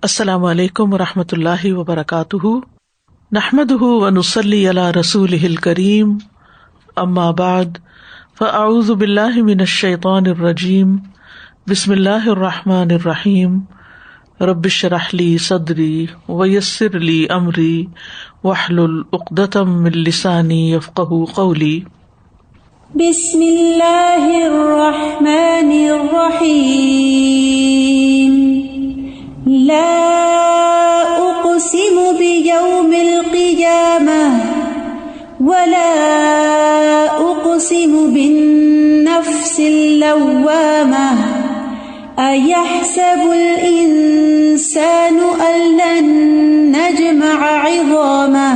السلام علیکم ورحمۃ اللہ وبرکاتہ، نحمده ونصلی علی رسولہ الکریم، اما بعد فاعوذ باللہ من الشیطان الرجیم، بسم اللہ الرحمن الرحیم، رب اشرح لی صدری ویسر لی امری واحلل عقدۃ من لسانی یفقہوا قولی۔ بسم اللہ الرحمن الرحیم، لا اقسم بیوم القیامہ ولا اقسم بالنفس اللوامہ، ایحسب الانسان ان لن نجمع عظامہ،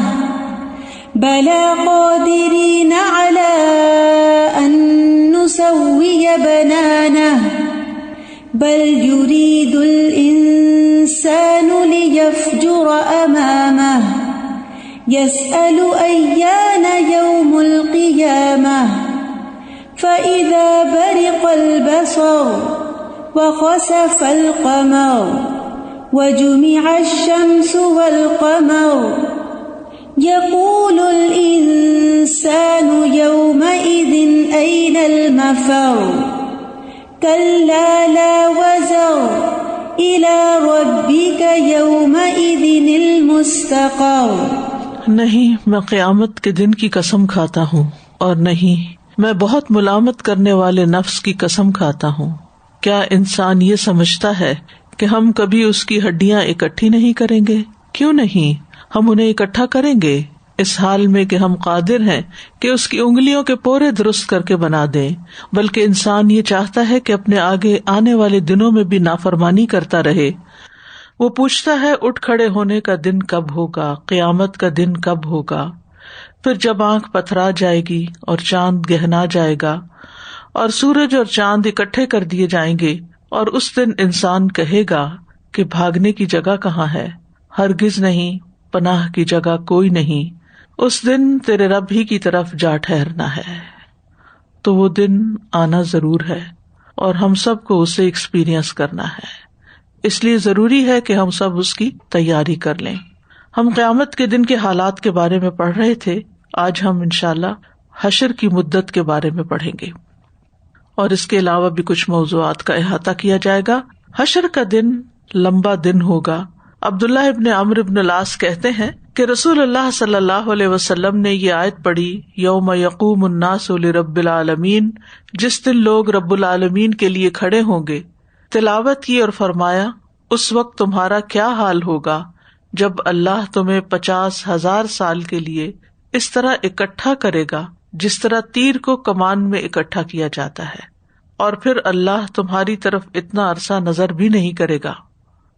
بلی قادرین علی ان نسوی بنانہ، بل یرید الانسان لیفجر امامہ، یسأل ایان یوم القیامہ، فإذا برق البصر وخسف القمر وجمع الشمس والقمر، یقول الانسان یومئذ این المفر، کلا لا وزر الی ربک یومئذ المستقر۔ نہیں، میں قیامت کے دن کی قسم کھاتا ہوں، اور نہیں، میں بہت ملامت کرنے والے نفس کی قسم کھاتا ہوں۔ کیا انسان یہ سمجھتا ہے کہ ہم کبھی اس کی ہڈیاں اکٹھی نہیں کریں گے؟ کیوں نہیں، ہم انہیں اکٹھا کریں گے، اس حال میں کہ ہم قادر ہیں کہ اس کی انگلیوں کے پورے درست کر کے بنا دیں۔ بلکہ انسان یہ چاہتا ہے کہ اپنے آگے آنے والے دنوں میں بھی نافرمانی کرتا رہے۔ وہ پوچھتا ہے اٹھ کھڑے ہونے کا دن کب ہوگا، قیامت کا دن کب ہوگا؟ پھر جب آنکھ پتھرا جائے گی اور چاند گہنا جائے گا اور سورج اور چاند اکٹھے کر دیے جائیں گے، اور اس دن انسان کہے گا کہ بھاگنے کی جگہ کہاں ہے؟ ہرگز نہیں، پناہ کی جگہ کوئی نہیں، اس دن تیرے رب ہی کی طرف جا ٹھہرنا ہے۔ تو وہ دن آنا ضرور ہے اور ہم سب کو اسے ایکسپیرئنس کرنا ہے، اس لیے ضروری ہے کہ ہم سب اس کی تیاری کر لیں۔ ہم قیامت کے دن کے حالات کے بارے میں پڑھ رہے تھے، آج ہم انشاءاللہ حشر کی مدت کے بارے میں پڑھیں گے، اور اس کے علاوہ بھی کچھ موضوعات کا احاطہ کیا جائے گا۔ حشر کا دن لمبا دن ہوگا۔ عبداللہ ابن عمرو ابن العاص کہتے ہیں کہ رسول اللہ صلی اللہ علیہ وسلم نے یہ آیت پڑھی، یوم یقوم الناس لرب العالمین، جس دن لوگ رب العالمین کے لیے کھڑے ہوں گے، تلاوت کی اور فرمایا اس وقت تمہارا کیا حال ہوگا جب اللہ تمہیں 50,000 سال کے لیے اس طرح اکٹھا کرے گا جس طرح تیر کو کمان میں اکٹھا کیا جاتا ہے، اور پھر اللہ تمہاری طرف اتنا عرصہ نظر بھی نہیں کرے گا۔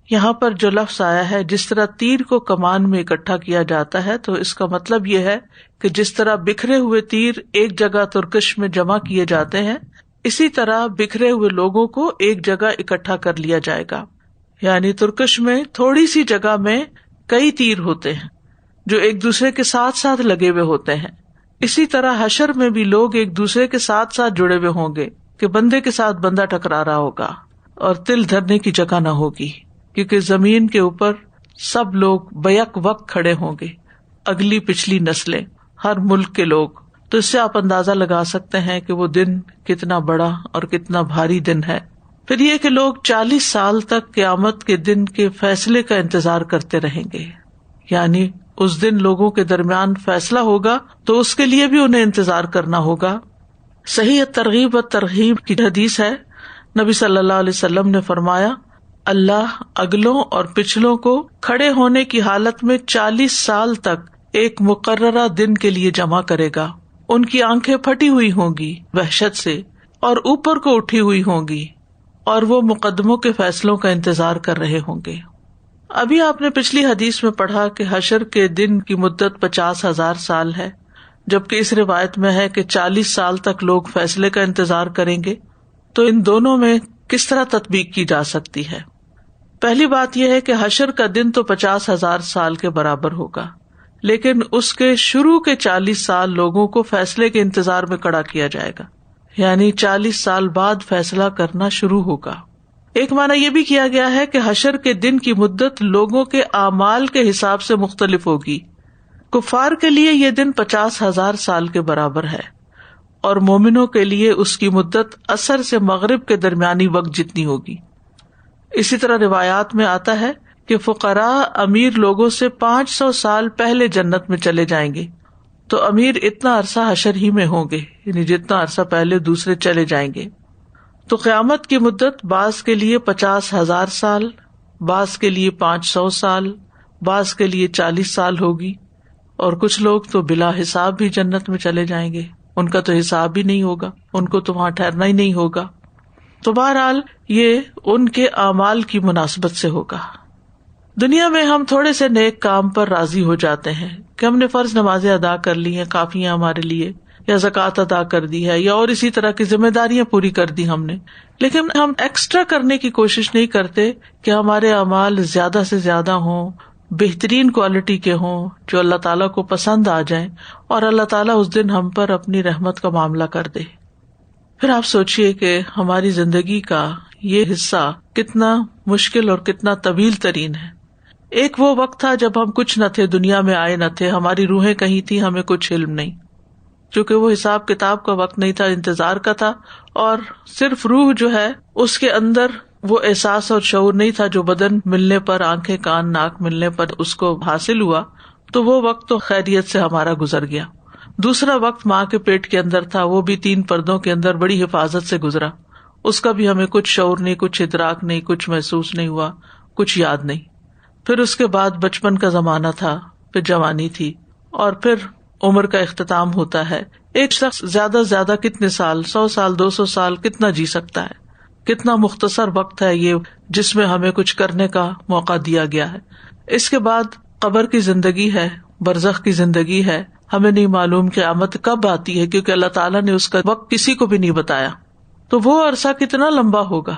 یہاں پر جو لفظ آیا ہے جس طرح تیر کو کمان میں اکٹھا کیا جاتا ہے، تو اس کا مطلب یہ ہے کہ جس طرح بکھرے ہوئے تیر ایک جگہ ترکش میں جمع کیے جاتے ہیں، اسی طرح بکھرے ہوئے لوگوں کو ایک جگہ اکٹھا کر لیا جائے گا۔ یعنی ترکش میں تھوڑی سی جگہ میں کئی تیر ہوتے ہیں جو ایک دوسرے کے ساتھ ساتھ لگے ہوئے ہوتے ہیں۔ اسی طرح حشر میں بھی لوگ ایک دوسرے کے ساتھ ساتھ جڑے ہوئے ہوں گے کہ بندے کے ساتھ بندہ ٹکرا رہا ہوگا اور تل دھرنے کی جگہ نہ ہوگی، کیونکہ زمین کے اوپر سب لوگ بیک وقت کھڑے ہوں گے، اگلی پچھلی نسلیں، ہر ملک کے لوگ۔ تو اس سے آپ اندازہ لگا سکتے ہیں کہ وہ دن کتنا بڑا اور کتنا بھاری دن ہے۔ پھر یہ کہ لوگ 40 سال تک قیامت کے دن کے فیصلے کا انتظار کرتے رہیں گے، یعنی اس دن لوگوں کے درمیان فیصلہ ہوگا تو اس کے لیے بھی انہیں انتظار کرنا ہوگا۔ صحیح ترغیب و ترغیب کی حدیث ہے، نبی صلی اللہ علیہ وسلم نے فرمایا، اللہ اگلوں اور پچھلوں کو کھڑے ہونے کی حالت میں 40 سال تک ایک مقررہ دن کے لیے جمع کرے گا۔ ان کی آنکھیں پھٹی ہوئی ہوں گی وحشت سے اور اوپر کو اٹھی ہوئی ہوں گی، اور وہ مقدموں کے فیصلوں کا انتظار کر رہے ہوں گے۔ ابھی آپ نے پچھلی حدیث میں پڑھا کہ حشر کے دن کی مدت 50,000 سال ہے، جبکہ اس روایت میں ہے کہ 40 سال تک لوگ فیصلے کا انتظار کریں گے۔ تو ان دونوں میں کس طرح تطبیق کی جا سکتی ہے؟ پہلی بات یہ ہے کہ حشر کا دن تو 50,000 سال کے برابر ہوگا، لیکن اس کے شروع کے 40 سال لوگوں کو فیصلے کے انتظار میں کھڑا کیا جائے گا، یعنی 40 سال بعد فیصلہ کرنا شروع ہوگا۔ ایک معنی یہ بھی کیا گیا ہے کہ حشر کے دن کی مدت لوگوں کے اعمال کے حساب سے مختلف ہوگی. کفار کے لیے یہ دن 50,000 سال کے برابر ہے اور مومنوں کے لیے اس کی مدت عصر سے مغرب کے درمیانی وقت جتنی ہوگی. اسی طرح روایات میں آتا ہے کہ فقراء امیر لوگوں سے 500 سال پہلے جنت میں چلے جائیں گے، تو امیر اتنا عرصہ حشر ہی میں ہوں گے، یعنی جتنا عرصہ پہلے دوسرے چلے جائیں گے. تو قیامت کی مدت بعض کے لیے 50,000 سال، بعض کے لیے 500 سال، بعض کے لیے 40 سال ہوگی، اور کچھ لوگ تو بلا حساب بھی جنت میں چلے جائیں گے، ان کا تو حساب بھی نہیں ہوگا، ان کو تو وہاں ٹھہرنا ہی نہیں ہوگا. تو بہرحال یہ ان کے اعمال کی مناسبت سے ہوگا. دنیا میں ہم تھوڑے سے نیک کام پر راضی ہو جاتے ہیں کہ ہم نے فرض نمازیں ادا کر لی ہیں، کافی ہیں ہمارے لیے، یا زکوٰۃ ادا کر دی ہے، یا اور اسی طرح کی ذمہ داریاں پوری کر دی ہم نے، لیکن ہم ایکسٹرا کرنے کی کوشش نہیں کرتے کہ ہمارے اعمال زیادہ سے زیادہ ہوں، بہترین کوالٹی کے ہوں، جو اللہ تعالیٰ کو پسند آ جائیں، اور اللہ تعالیٰ اس دن ہم پر اپنی رحمت کا معاملہ کر دے. پھر آپ سوچئے کہ ہماری زندگی کا یہ حصہ کتنا مشکل اور کتنا طویل ترین ہے. ایک وہ وقت تھا جب ہم کچھ نہ تھے، دنیا میں آئے نہ تھے، ہماری روحیں کہیں تھی، ہمیں کچھ علم نہیں، چونکہ وہ حساب کتاب کا وقت نہیں تھا، انتظار کا تھا، اور صرف روح جو ہے اس کے اندر وہ احساس اور شعور نہیں تھا جو بدن ملنے پر، آنکھیں کان ناک ملنے پر اس کو حاصل ہوا. تو وہ وقت تو خیریت سے ہمارا گزر گیا. دوسرا وقت ماں کے پیٹ کے اندر تھا، وہ بھی 3 پردوں کے اندر بڑی حفاظت سے گزرا، اس کا بھی ہمیں کچھ شعور نہیں، کچھ ادراک نہیں، کچھ محسوس نہیں ہوا، کچھ یاد نہیں. پھر اس کے بعد بچپن کا زمانہ تھا، پھر جوانی تھی، اور پھر عمر کا اختتام ہوتا ہے. ایک شخص زیادہ سے زیادہ کتنے سال، 100 سال 200 سال کتنا جی سکتا ہے؟ کتنا مختصر وقت ہے یہ جس میں ہمیں کچھ کرنے کا موقع دیا گیا ہے. اس کے بعد قبر کی زندگی ہے، برزخ کی زندگی ہے. ہمیں نہیں معلوم قیامت کب آتی ہے، کیونکہ اللہ تعالیٰ نے اس کا وقت کسی کو بھی نہیں بتایا. تو وہ عرصہ کتنا لمبا ہوگا.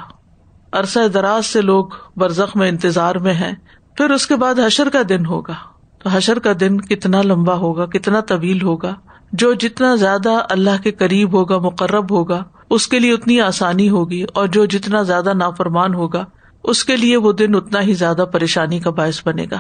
عرصہ دراز سے لوگ برزخ میں انتظار میں ہیں. پھر اس کے بعد حشر کا دن ہوگا. تو حشر کا دن کتنا لمبا ہوگا، کتنا طویل ہوگا. جو جتنا زیادہ اللہ کے قریب ہوگا، مقرب ہوگا، اس کے لیے اتنی آسانی ہوگی، اور جو جتنا زیادہ نافرمان ہوگا اس کے لیے وہ دن اتنا ہی زیادہ پریشانی کا باعث بنے گا.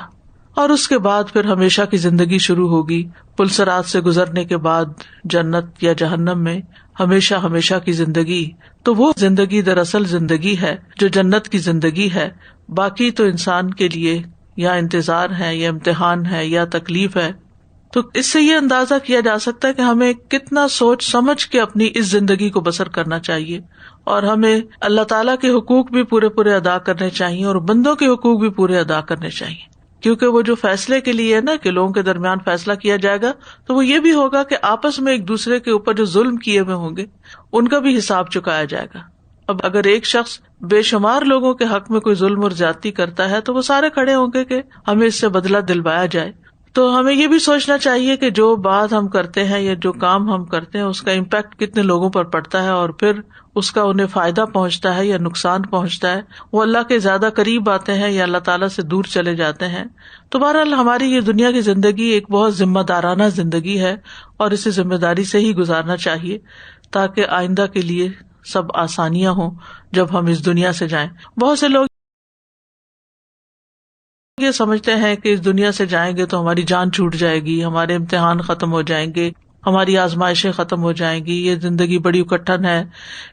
اور اس کے بعد پھر ہمیشہ کی زندگی شروع ہوگی. پلسرات سے گزرنے کے بعد جنت یا جہنم میں ہمیشہ ہمیشہ کی زندگی. تو وہ زندگی دراصل زندگی ہے جو جنت کی زندگی ہے. باقی تو انسان کے لیے یا انتظار ہے، یا امتحان ہے، یا تکلیف ہے. تو اس سے یہ اندازہ کیا جا سکتا ہے کہ ہمیں کتنا سوچ سمجھ کے اپنی اس زندگی کو بسر کرنا چاہیے، اور ہمیں اللہ تعالیٰ کے حقوق بھی پورے پورے ادا کرنے چاہیے، اور بندوں کے حقوق بھی پورے ادا کرنے چاہیے. کیونکہ وہ جو فیصلے کے لیے ہے نا کہ لوگوں کے درمیان فیصلہ کیا جائے گا، تو وہ یہ بھی ہوگا کہ آپس میں ایک دوسرے کے اوپر جو ظلم کیے ہوئے ہوں گے ان کا بھی حساب چکایا جائے گا. اب اگر ایک شخص بے شمار لوگوں کے حق میں کوئی ظلم اور زیادتی کرتا ہے تو وہ سارے کھڑے ہوں گے کہ ہمیں اس سے بدلہ دلوایا جائے. تو ہمیں یہ بھی سوچنا چاہیے کہ جو بات ہم کرتے ہیں یا جو کام ہم کرتے ہیں اس کا امپیکٹ کتنے لوگوں پر پڑتا ہے، اور پھر اس کا انہیں فائدہ پہنچتا ہے یا نقصان پہنچتا ہے. وہ اللہ کے زیادہ قریب آتے ہیں یا اللہ تعالیٰ سے دور چلے جاتے ہیں. تو بہرحال ہماری یہ دنیا کی زندگی ایک بہت ذمہ دارانہ زندگی ہے، اور اسے ذمہ داری سے ہی گزارنا چاہیے تاکہ آئندہ کے لیے سب آسانیاں ہوں جب ہم اس دنیا سے جائیں. بہت سے لوگ یہ سمجھتے ہیں کہ اس دنیا سے جائیں گے تو ہماری جان چھوٹ جائے گی، ہمارے امتحان ختم ہو جائیں گے، ہماری آزمائشیں ختم ہو جائیں گی، یہ زندگی بڑی اکٹھن ہے.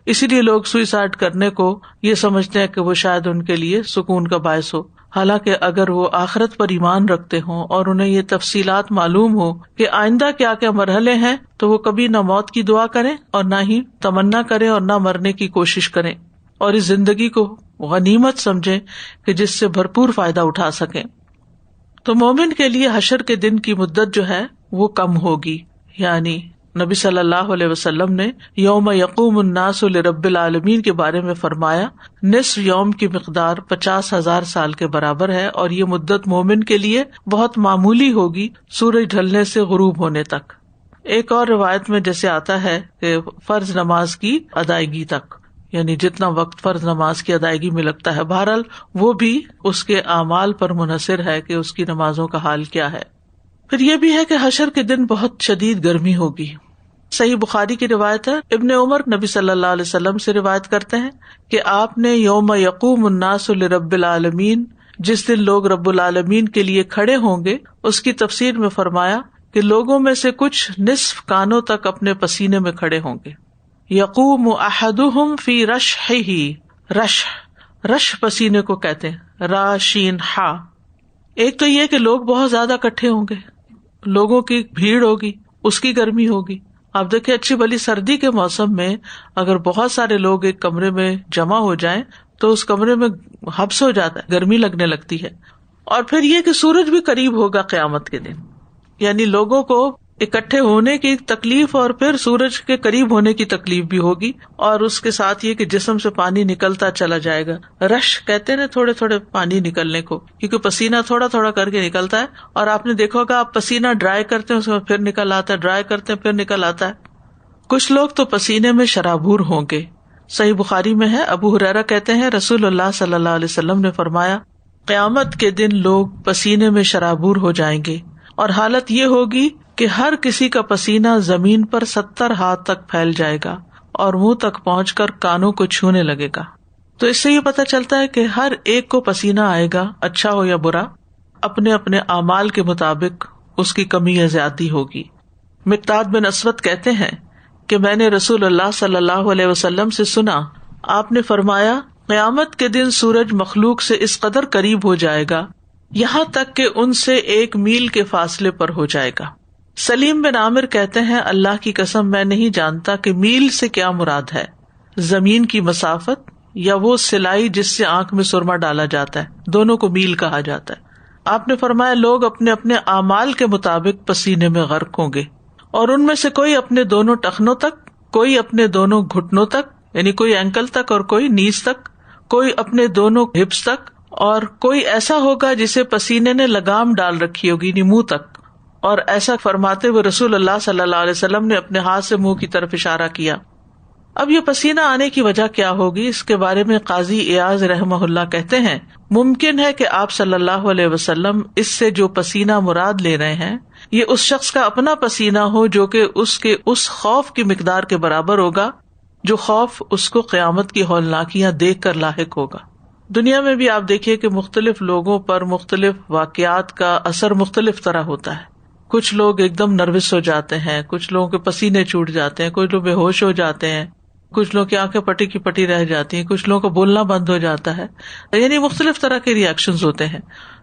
اسی لیے لوگ سوئسائڈ کرنے کو یہ سمجھتے ہیں کہ وہ شاید ان کے لیے سکون کا باعث ہو. حالانکہ اگر وہ آخرت پر ایمان رکھتے ہوں اور انہیں یہ تفصیلات معلوم ہو کہ آئندہ کیا کیا مرحلے ہیں، تو وہ کبھی نہ موت کی دعا کریں اور نہ ہی تمنا کریں اور نہ مرنے کی کوشش کریں، اور اس زندگی کو غنیمت سمجھیں کہ جس سے بھرپور فائدہ اٹھا سکیں. تو مومن کے لیے حشر کے دن کی مدت جو ہے وہ کم ہوگی. یعنی نبی صلی اللہ علیہ وسلم نے یوم یقوم الناس لرب العالمین کے بارے میں فرمایا نصف یوم کی مقدار 50,000 سال کے برابر ہے، اور یہ مدت مومن کے لیے بہت معمولی ہوگی سورج ڈھلنے سے غروب ہونے تک. ایک اور روایت میں جیسے آتا ہے کہ فرض نماز کی ادائیگی تک، یعنی جتنا وقت فرض نماز کی ادائیگی میں لگتا ہے. بہرحال وہ بھی اس کے اعمال پر منحصر ہے کہ اس کی نمازوں کا حال کیا ہے. پھر یہ بھی ہے کہ حشر کے دن بہت شدید گرمی ہوگی، صحیح بخاری کی روایت ہے، ابن عمر نبی صلی اللہ علیہ وسلم سے روایت کرتے ہیں کہ آپ نے یوم یقوم الناس لرب العالمین، جس دن لوگ رب العالمین کے لیے کھڑے ہوں گے، اس کی تفسیر میں فرمایا کہ لوگوں میں سے کچھ نصف کانوں تک اپنے پسینے میں کھڑے ہوں گے. یقوم احدہم فی رشحہ، رش پسینے کو کہتے ہیں، را شین ہا. ایک تو یہ کہ لوگ بہت زیادہ اکٹھے ہوں گے، لوگوں کی بھیڑ ہوگی، اس کی گرمی ہوگی. آپ دیکھیں اچھی بھلی سردی کے موسم میں اگر بہت سارے لوگ ایک کمرے میں جمع ہو جائیں تو اس کمرے میں حبس ہو جاتا ہے، گرمی لگنے لگتی ہے. اور پھر یہ کہ سورج بھی قریب ہوگا قیامت کے دن، یعنی لوگوں کو اکٹھے ہونے کی تکلیف اور پھر سورج کے قریب ہونے کی تکلیف بھی ہوگی، اور اس کے ساتھ یہ کہ جسم سے پانی نکلتا چلا جائے گا. رش کہتے ہیں تھوڑے تھوڑے پانی نکلنے کو، کیونکہ پسینہ تھوڑا تھوڑا کر کے نکلتا ہے. اور آپ نے دیکھا ہوگا آپ پسینہ ڈرائی کرتے ہیں، اس میں پھر نکل آتا ہے، ڈرائی کرتے ہیں پھر نکل آتا ہے. کچھ لوگ تو پسینے میں شرابور ہوں گے. صحیح بخاری میں ہے، ابو ہریرہ کہتے ہیں رسول اللہ صلی اللہ علیہ وسلم نے فرمایا، قیامت کے دن لوگ پسینے میں شرابور ہو جائیں گے، اور حالت یہ ہوگی کہ ہر کسی کا پسینہ زمین پر 70 ہاتھ تک پھیل جائے گا اور منہ تک پہنچ کر کانوں کو چھونے لگے گا. تو اس سے یہ پتہ چلتا ہے کہ ہر ایک کو پسینہ آئے گا، اچھا ہو یا برا، اپنے اپنے اعمال کے مطابق اس کی کمی یا زیادتی ہوگی. مقداد بن اسود کہتے ہیں کہ میں نے رسول اللہ صلی اللہ علیہ وسلم سے سنا، آپ نے فرمایا، قیامت کے دن سورج مخلوق سے اس قدر قریب ہو جائے گا یہاں تک کہ ان سے 1 میل کے فاصلے پر ہو جائے گا. سلیم بن عامر کہتے ہیں، اللہ کی قسم میں نہیں جانتا کہ میل سے کیا مراد ہے، زمین کی مسافت یا وہ سلائی جس سے آنکھ میں سرما ڈالا جاتا ہے، دونوں کو میل کہا جاتا ہے. آپ نے فرمایا لوگ اپنے اپنے اعمال کے مطابق پسینے میں غرق ہوں گے، اور ان میں سے کوئی اپنے دونوں ٹخنوں تک، کوئی اپنے دونوں گھٹنوں تک، یعنی کوئی اینکل تک اور کوئی نیز تک، کوئی اپنے دونوں ہپس تک، اور کوئی ایسا ہوگا جسے پسینے نے لگام ڈال رکھی ہوگی، یعنی منہ تک. اور ایسا فرماتے ہوئے رسول اللہ صلی اللہ علیہ وسلم نے اپنے ہاتھ سے منہ کی طرف اشارہ کیا. اب یہ پسینہ آنے کی وجہ کیا ہوگی، اس کے بارے میں قاضی ایاز رحمہ اللہ کہتے ہیں، ممکن ہے کہ آپ صلی اللہ علیہ وسلم اس سے جو پسینہ مراد لے رہے ہیں یہ اس شخص کا اپنا پسینہ ہو جو کہ اس کے اس خوف کی مقدار کے برابر ہوگا جو خوف اس کو قیامت کی ہولناکیاں دیکھ کر لاحق ہوگا. دنیا میں بھی آپ دیکھیے کہ مختلف لوگوں پر مختلف واقعات کا اثر مختلف طرح ہوتا ہے. کچھ لوگ ایک دم نروس ہو جاتے ہیں، کچھ لوگوں کے پسینے چھوٹ جاتے ہیں، کچھ لوگ بے ہوش ہو جاتے ہیں، کچھ لوگ کی آنکھیں پٹی کی پٹی رہ جاتی ہیں، کچھ لوگوں کا بولنا بند ہو جاتا ہے، یعنی مختلف طرح کے ریئیکشنز ہوتے ہیں.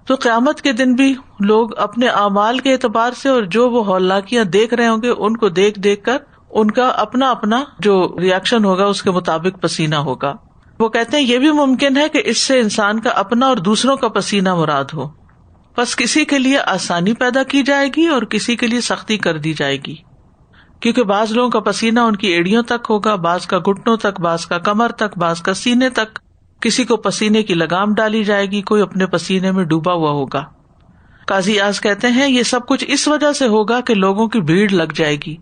تو قیامت کے دن بھی لوگ اپنے اعمال کے اعتبار سے اور جو وہ ہولناکیاں دیکھ رہے ہوں گے ان کو دیکھ دیکھ کر ان کا اپنا اپنا جو ریئیکشن ہوگا اس کے مطابق پسینہ ہوگا. وہ کہتے ہیں یہ بھی ممکن ہے کہ اس سے انسان کا اپنا اور دوسروں کا پسینہ مراد ہو، بس کسی کے لیے آسانی پیدا کی جائے گی اور کسی کے لیے سختی کر دی جائے گی، کیونکہ بعض لوگوں کا پسینہ ان کی ایڑیوں تک ہوگا، بعض کا گھٹنوں تک، بعض کا کمر تک، بعض کا سینے تک. کسی کو پسینے کی لگام ڈالی جائے گی، کوئی اپنے پسینے میں ڈوبا ہوا ہوگا. قاضی آز کہتے ہیں یہ سب کچھ اس وجہ سے ہوگا کہ لوگوں کی بھیڑ لگ جائے گی،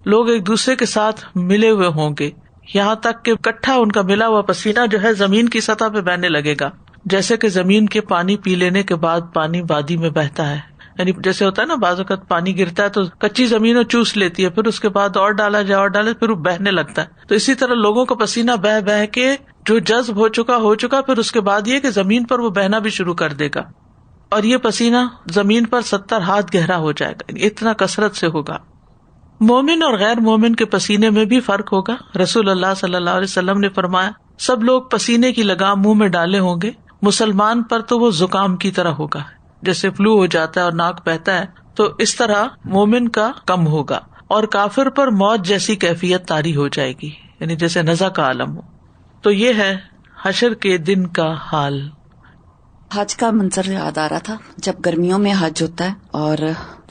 لوگ ایک دوسرے کے ساتھ ملے ہوئے ہوں گے، یہاں تک کہ اکٹھا ان کا ملا ہوا پسینہ جو ہے زمین کی سطح پہ بہنے لگے گا، جیسے کہ زمین کے پانی پی لینے کے بعد پانی وادی میں بہتا ہے. یعنی جیسے ہوتا ہے نا، بعض اوقات پانی گرتا ہے تو کچی زمین چوس لیتی ہے، پھر اس کے بعد اور ڈالا جائے اور ڈالے، پھر وہ بہنے لگتا ہے. تو اسی طرح لوگوں کا پسینہ بہ بہ کے جو جذب ہو چکا، پھر اس کے بعد یہ کہ زمین پر وہ بہنا بھی شروع کر دے گا، اور یہ پسینہ زمین پر 70 ہاتھ گہرا ہو جائے گا، اتنا کثرت سے ہوگا. مومن اور غیر مومن کے پسینے میں بھی فرق ہوگا. رسول اللہ صلی اللہ علیہ وسلم نے فرمایا سب لوگ پسینے کی لگام منہ میں ڈالے ہوں گے، مسلمان پر تو وہ زکام کی طرح ہوگا، جیسے فلو ہو جاتا ہے اور ناک بہتا ہے، تو اس طرح مومن کا کم ہوگا، اور کافر پر موت جیسی کیفیت طاری ہو جائے گی، یعنی جیسے نزع کا عالم ہو. تو یہ ہے حشر کے دن کا حال. حج کا منظر یاد آ رہا تھا، جب گرمیوں میں حج ہوتا ہے اور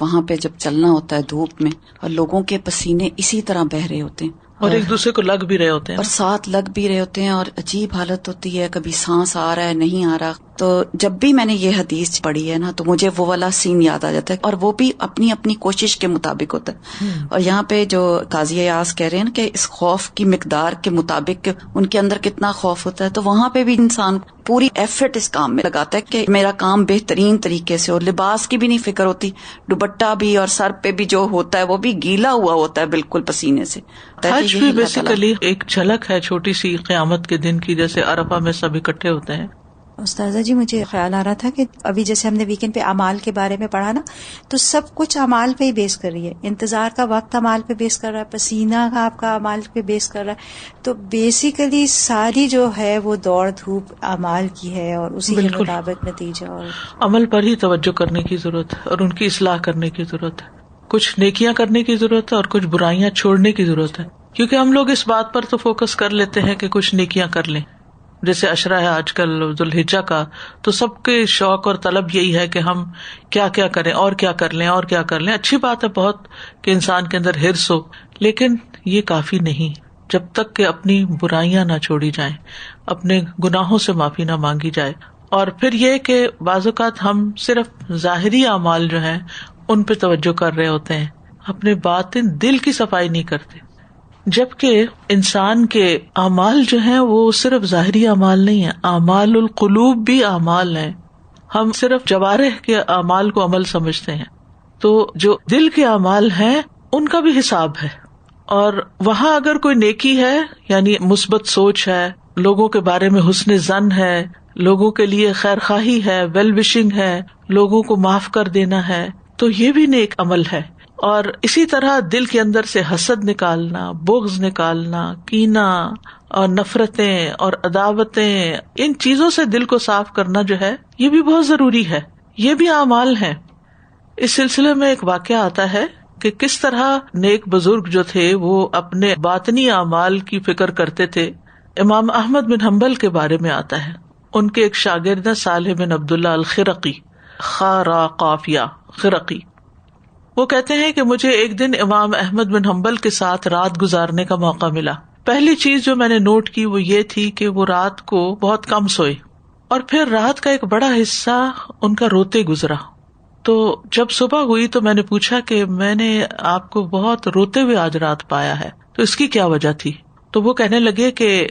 وہاں پہ جب چلنا ہوتا ہے دھوپ میں، اور لوگوں کے پسینے اسی طرح بہ رہے ہوتے ہیں اور ایک دوسرے کو لگ بھی رہے ہوتے ہیں، اور ساتھ لگ بھی رہے ہوتے ہیں، اور عجیب حالت ہوتی ہے، کبھی سانس آ رہا ہے نہیں آ رہا، تو جب بھی میں نے یہ حدیث پڑھی ہے نا تو مجھے وہ والا سین یاد آ جاتا ہے، اور وہ بھی اپنی اپنی کوشش کے مطابق ہوتا ہے. اور یہاں پہ جو قاضی ایاز کہہ رہے ہیں نا کہ اس خوف کی مقدار کے مطابق ان کے اندر کتنا خوف ہوتا ہے، تو وہاں پہ بھی انسان پوری ایفرٹ اس کام میں لگاتا ہے کہ میرا کام بہترین طریقے سے، اور لباس کی بھی نہیں فکر ہوتی، دوپٹہ بھی اور سر پہ بھی جو ہوتا ہے وہ بھی گیلا ہوا ہوتا ہے بالکل پسینے سے. حج بھی بیسیکلی ایک جھلک ہے چھوٹی سی قیامت کے دن کی، جیسے عرفہ میں سب اکٹھے ہوتے ہیں. استاذہ جی مجھے خیال آ رہا تھا کہ ابھی جیسے ہم نے ویکینڈ پہ اعمال کے بارے میں پڑھا نا، تو سب کچھ اعمال پہ ہی بیس کر رہی ہے. انتظار کا وقت اعمال پہ بیس کر رہا ہے، پسینہ کا آپ کا اعمال پہ بیس کر رہا ہے. تو بیسیکلی ساری جو ہے وہ دوڑ دھوپ اعمال کی ہے، اور اسی کے مطابق نتیجہ اور عمل پر ہی توجہ کرنے کی ضرورت ہے، اور ان کی اصلاح کرنے کی ضرورت ہے. کچھ نیکیاں کرنے کی ضرورت ہے اور کچھ برائیاں چھوڑنے کی ضرورت ہے. کیونکہ ہم لوگ اس بات پر تو فوکس کر لیتے ہیں کہ کچھ نیکیاں کر لیں، جیسے عشرہ ہے آج کل ذوالحجہ کا، تو سب کے شوق اور طلب یہی ہے کہ ہم کیا کیا کریں اور کیا کر لیں اور کیا کر لیں. اچھی بات ہے بہت کہ انسان کے اندر حرص ہو، لیکن یہ کافی نہیں جب تک کہ اپنی برائیاں نہ چھوڑی جائیں، اپنے گناہوں سے معافی نہ مانگی جائے. اور پھر یہ کہ بعض اوقات ہم صرف ظاہری اعمال جو ہیں ان پہ توجہ کر رہے ہوتے ہیں، اپنے باطن دل کی صفائی نہیں کرتے. جبکہ انسان کے اعمال جو ہیں وہ صرف ظاہری اعمال نہیں ہیں، اعمال القلوب بھی اعمال ہیں. ہم صرف جوارح کے اعمال کو عمل سمجھتے ہیں، تو جو دل کے اعمال ہیں ان کا بھی حساب ہے. اور وہاں اگر کوئی نیکی ہے، یعنی مثبت سوچ ہے، لوگوں کے بارے میں حسن ظن ہے، لوگوں کے لیے خیر خواہی ہے، ویل وشنگ ہے، لوگوں کو معاف کر دینا ہے، تو یہ بھی نیک عمل ہے. اور اسی طرح دل کے اندر سے حسد نکالنا، بغض نکالنا، کینہ اور نفرتیں اور عداوتیں، ان چیزوں سے دل کو صاف کرنا جو ہے یہ بھی بہت ضروری ہے. یہ بھی اعمال ہیں. اس سلسلے میں ایک واقعہ آتا ہے کہ کس طرح نیک بزرگ جو تھے وہ اپنے باطنی اعمال کی فکر کرتے تھے. امام احمد بن حنبل کے بارے میں آتا ہے، ان کے ایک شاگرد صالح بن عبداللہ الخرقی، خارا قافیہ خرقی. وہ کہتے ہیں کہ مجھے ایک دن امام احمد بن حنبل کے ساتھ رات گزارنے کا موقع ملا. پہلی چیز جو میں نے نوٹ کی وہ یہ تھی کہ وہ رات کو بہت کم سوئے، اور پھر رات کا ایک بڑا حصہ ان کا روتے گزرا. تو جب صبح ہوئی تو میں نے پوچھا کہ میں نے آپ کو بہت روتے ہوئے آج رات پایا ہے، تو اس کی کیا وجہ تھی؟ تو وہ کہنے لگے کہ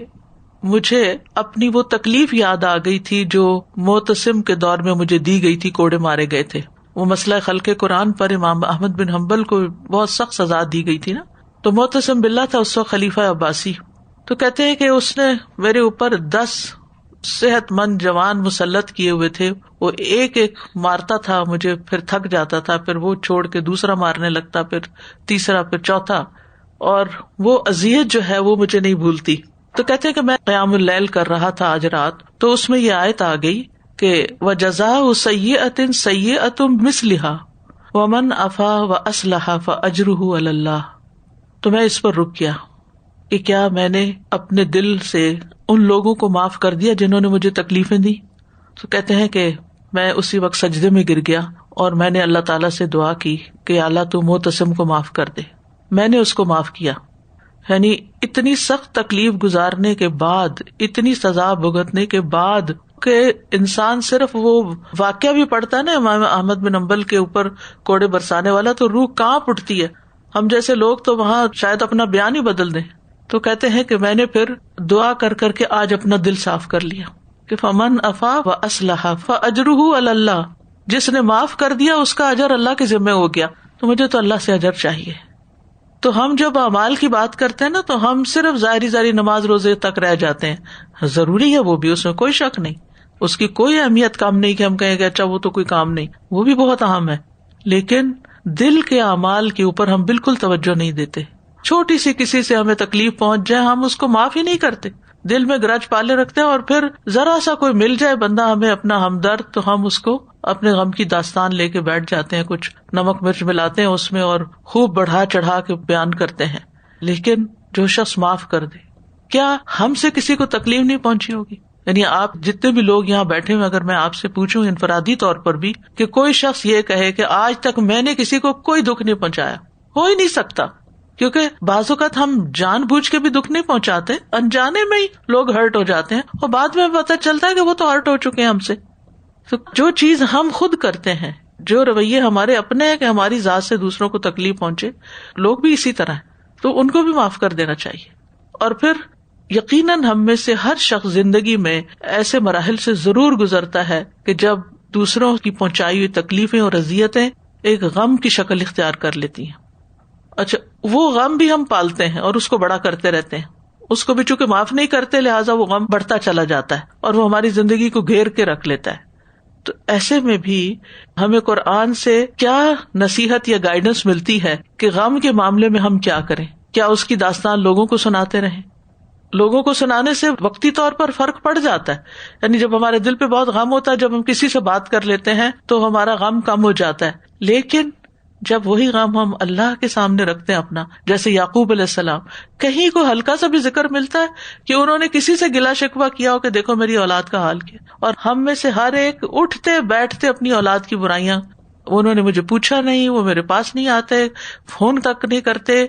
مجھے اپنی وہ تکلیف یاد آ گئی تھی جو معتصم کے دور میں مجھے دی گئی تھی، کوڑے مارے گئے تھے. وہ مسئلہ خلق قرآن پر امام احمد بن حنبل کو بہت سخت سزا دی گئی تھی نا. تو معتصم باللہ تھا اس وقت خلیفہ عباسی. تو کہتے ہیں کہ اس نے میرے اوپر 10 صحت مند جوان مسلط کیے ہوئے تھے. وہ ایک ایک مارتا تھا مجھے، پھر تھک جاتا تھا، پھر وہ چھوڑ کے دوسرا مارنے لگتا، پھر تیسرا، پھر چوتھا، اور وہ اذیت جو ہے وہ مجھے نہیں بھولتی. تو کہتے ہیں کہ میں قیام اللیل کر رہا تھا آج رات، تو اس میں یہ آیت آ گئی کہ وَجَزَاءُ سَيِّئَةٍ سَيِّئَةٌ مِثْلِهَا وَمَنْ عَفَا وَأَصْلَحَ فَأَجْرُهُ عَلَى اللَّهِ. تو میں اس پر رک گیا کہ کیا میں نے اپنے دل سے ان لوگوں کو معاف کر دیا جنہوں نے مجھے تکلیفیں دی؟ تو کہتے ہیں کہ میں اسی وقت سجدے میں گر گیا اور میں نے اللہ تعالیٰ سے دعا کی کہ اللہ تو معتصم کو معاف کر دے. میں نے اس کو معاف کیا. یعنی اتنی سخت تکلیف گزارنے کے بعد، اتنی سزا بھگتنے کے بعد کہ انسان صرف وہ واقعہ بھی پڑھتا ہے نا امام احمد بن حنبل کے اوپر کوڑے برسانے والا، تو روح کانپ اٹھتی ہے. ہم جیسے لوگ تو وہاں شاید اپنا بیان ہی بدل دیں. تو کہتے ہیں کہ میں نے پھر دعا کر کر کے آج اپنا دل صاف کر لیا کہ فمن عفا واصلح فاجرہ علی اللہ. جس نے معاف کر دیا اس کا اجر اللہ کے ذمہ ہو گیا، تو مجھے تو اللہ سے اجر چاہیے. تو ہم جب اعمال کی بات کرتے ہیں نا تو ہم صرف ظاہری نماز روزے تک رہ جاتے ہیں. ضروری ہے وہ بھی، اس میں کوئی شک نہیں، اس کی کوئی اہمیت کم نہیں کہ ہم کہیں کہ اچھا وہ تو کوئی کام نہیں، وہ بھی بہت اہم ہے. لیکن دل کے اعمال کے اوپر ہم بالکل توجہ نہیں دیتے. چھوٹی سی کسی سے ہمیں تکلیف پہنچ جائے ہم اس کو معاف ہی نہیں کرتے، دل میں گرج پالے رکھتے ہیں. اور پھر ذرا سا کوئی مل جائے بندہ ہمیں اپنا ہمدرد، تو ہم اس کو اپنے غم کی داستان لے کے بیٹھ جاتے ہیں، کچھ نمک مرچ ملاتے ہیں اس میں اور خوب بڑھا چڑھا کے بیان کرتے ہیں. لیکن جو شخص معاف کر دے، کیا ہم سے کسی کو تکلیف نہیں پہنچی ہوگی؟ یعنی آپ جتنے بھی لوگ یہاں بیٹھے ہوئے، اگر میں آپ سے پوچھوں انفرادی طور پر بھی کہ کوئی شخص یہ کہے کہ آج تک میں نے کسی کو کوئی دکھ نہیں پہنچایا، ہو ہی نہیں سکتا. کیونکہ بعض اوقات ہم جان بوجھ کے بھی دکھ نہیں پہنچاتے، انجانے میں ہی لوگ ہرٹ ہو جاتے ہیں اور بعد میں پتہ چلتا ہے کہ وہ تو ہرٹ ہو چکے ہیں ہم سے. تو جو چیز ہم خود کرتے ہیں، جو رویے ہمارے اپنے ہیں کہ ہماری ذات سے دوسروں کو تکلیف پہنچے، لوگ بھی اسی طرح ہیں، تو ان کو بھی معاف کر دینا چاہیے. اور پھر یقیناً ہم میں سے ہر شخص زندگی میں ایسے مراحل سے ضرور گزرتا ہے کہ جب دوسروں کی پہنچائی ہوئی تکلیفیں اور اذیتیں ایک غم کی شکل اختیار کر لیتی ہیں. اچھا، وہ غم بھی ہم پالتے ہیں اور اس کو بڑا کرتے رہتے ہیں. اس کو بھی چونکہ معاف نہیں کرتے، لہٰذا وہ غم بڑھتا چلا جاتا ہے اور وہ ہماری زندگی کو گھیر کے رکھ لیتا ہے. تو ایسے میں بھی ہمیں قرآن سے کیا نصیحت یا گائیڈنس ملتی ہے کہ غم کے معاملے میں ہم کیا کریں؟ کیا اس کی داستان لوگوں کو سناتے رہیں؟ لوگوں کو سنانے سے وقتی طور پر فرق پڑ جاتا ہے، یعنی جب ہمارے دل پہ بہت غم ہوتا ہے، جب ہم کسی سے بات کر لیتے ہیں تو ہمارا غم کم ہو جاتا ہے. لیکن جب وہی غم ہم اللہ کے سامنے رکھتے ہیں اپنا، جیسے یعقوب علیہ السلام، کہیں کو ہلکا سا بھی ذکر ملتا ہے کہ انہوں نے کسی سے گلا شکوہ کیا ہو کہ دیکھو میری اولاد کا حال کیا، اور ہم میں سے ہر ایک اٹھتے بیٹھتے اپنی اولاد کی برائیاں، انہوں نے مجھے پوچھا نہیں، وہ میرے پاس نہیں آتے، فون تک نہیں کرتے،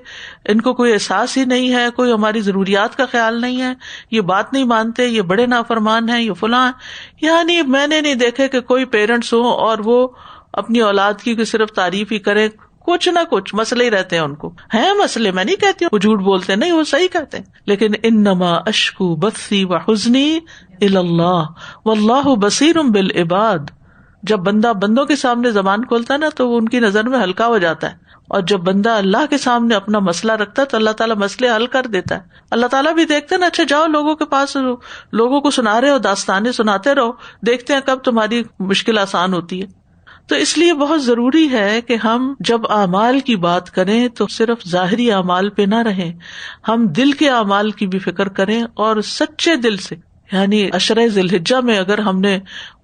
ان کو کوئی احساس ہی نہیں ہے، کوئی ہماری ضروریات کا خیال نہیں ہے، یہ بات نہیں مانتے، یہ بڑے نافرمان ہیں، یہ فلاں. یعنی میں نے نہیں دیکھے کہ کوئی پیرنٹس ہوں اور وہ اپنی اولاد کی صرف تعریف ہی کریں، کچھ نہ کچھ مسئلے ہی رہتے ہیں. ان کو ہیں مسئلے، میں نہیں کہتی وہ جھوٹ بولتے ہیں، نہیں، وہ صحیح کہتے ہیں، لیکن انما اشکو بثی وحزنی الی اللہ واللہ بصیر بالعباد. جب بندہ بندوں کے سامنے زبان کھولتا ہے نا تو وہ ان کی نظر میں ہلکا ہو جاتا ہے، اور جب بندہ اللہ کے سامنے اپنا مسئلہ رکھتا ہے تو اللہ تعالیٰ مسئلے حل کر دیتا ہے. اللہ تعالیٰ بھی دیکھتے ہیں نا، اچھا جاؤ لوگوں کے پاس، لوگوں کو سنا رہے ہو، داستانیں سناتے رہو، دیکھتے ہیں کب تمہاری مشکل آسان ہوتی ہے. تو اس لیے بہت ضروری ہے کہ ہم جب اعمال کی بات کریں تو صرف ظاہری اعمال پہ نہ رہیں، ہم دل کے اعمال کی بھی فکر کریں، اور سچے دل سے. یعنی عشرہ ذی الحجہ میں اگر ہم نے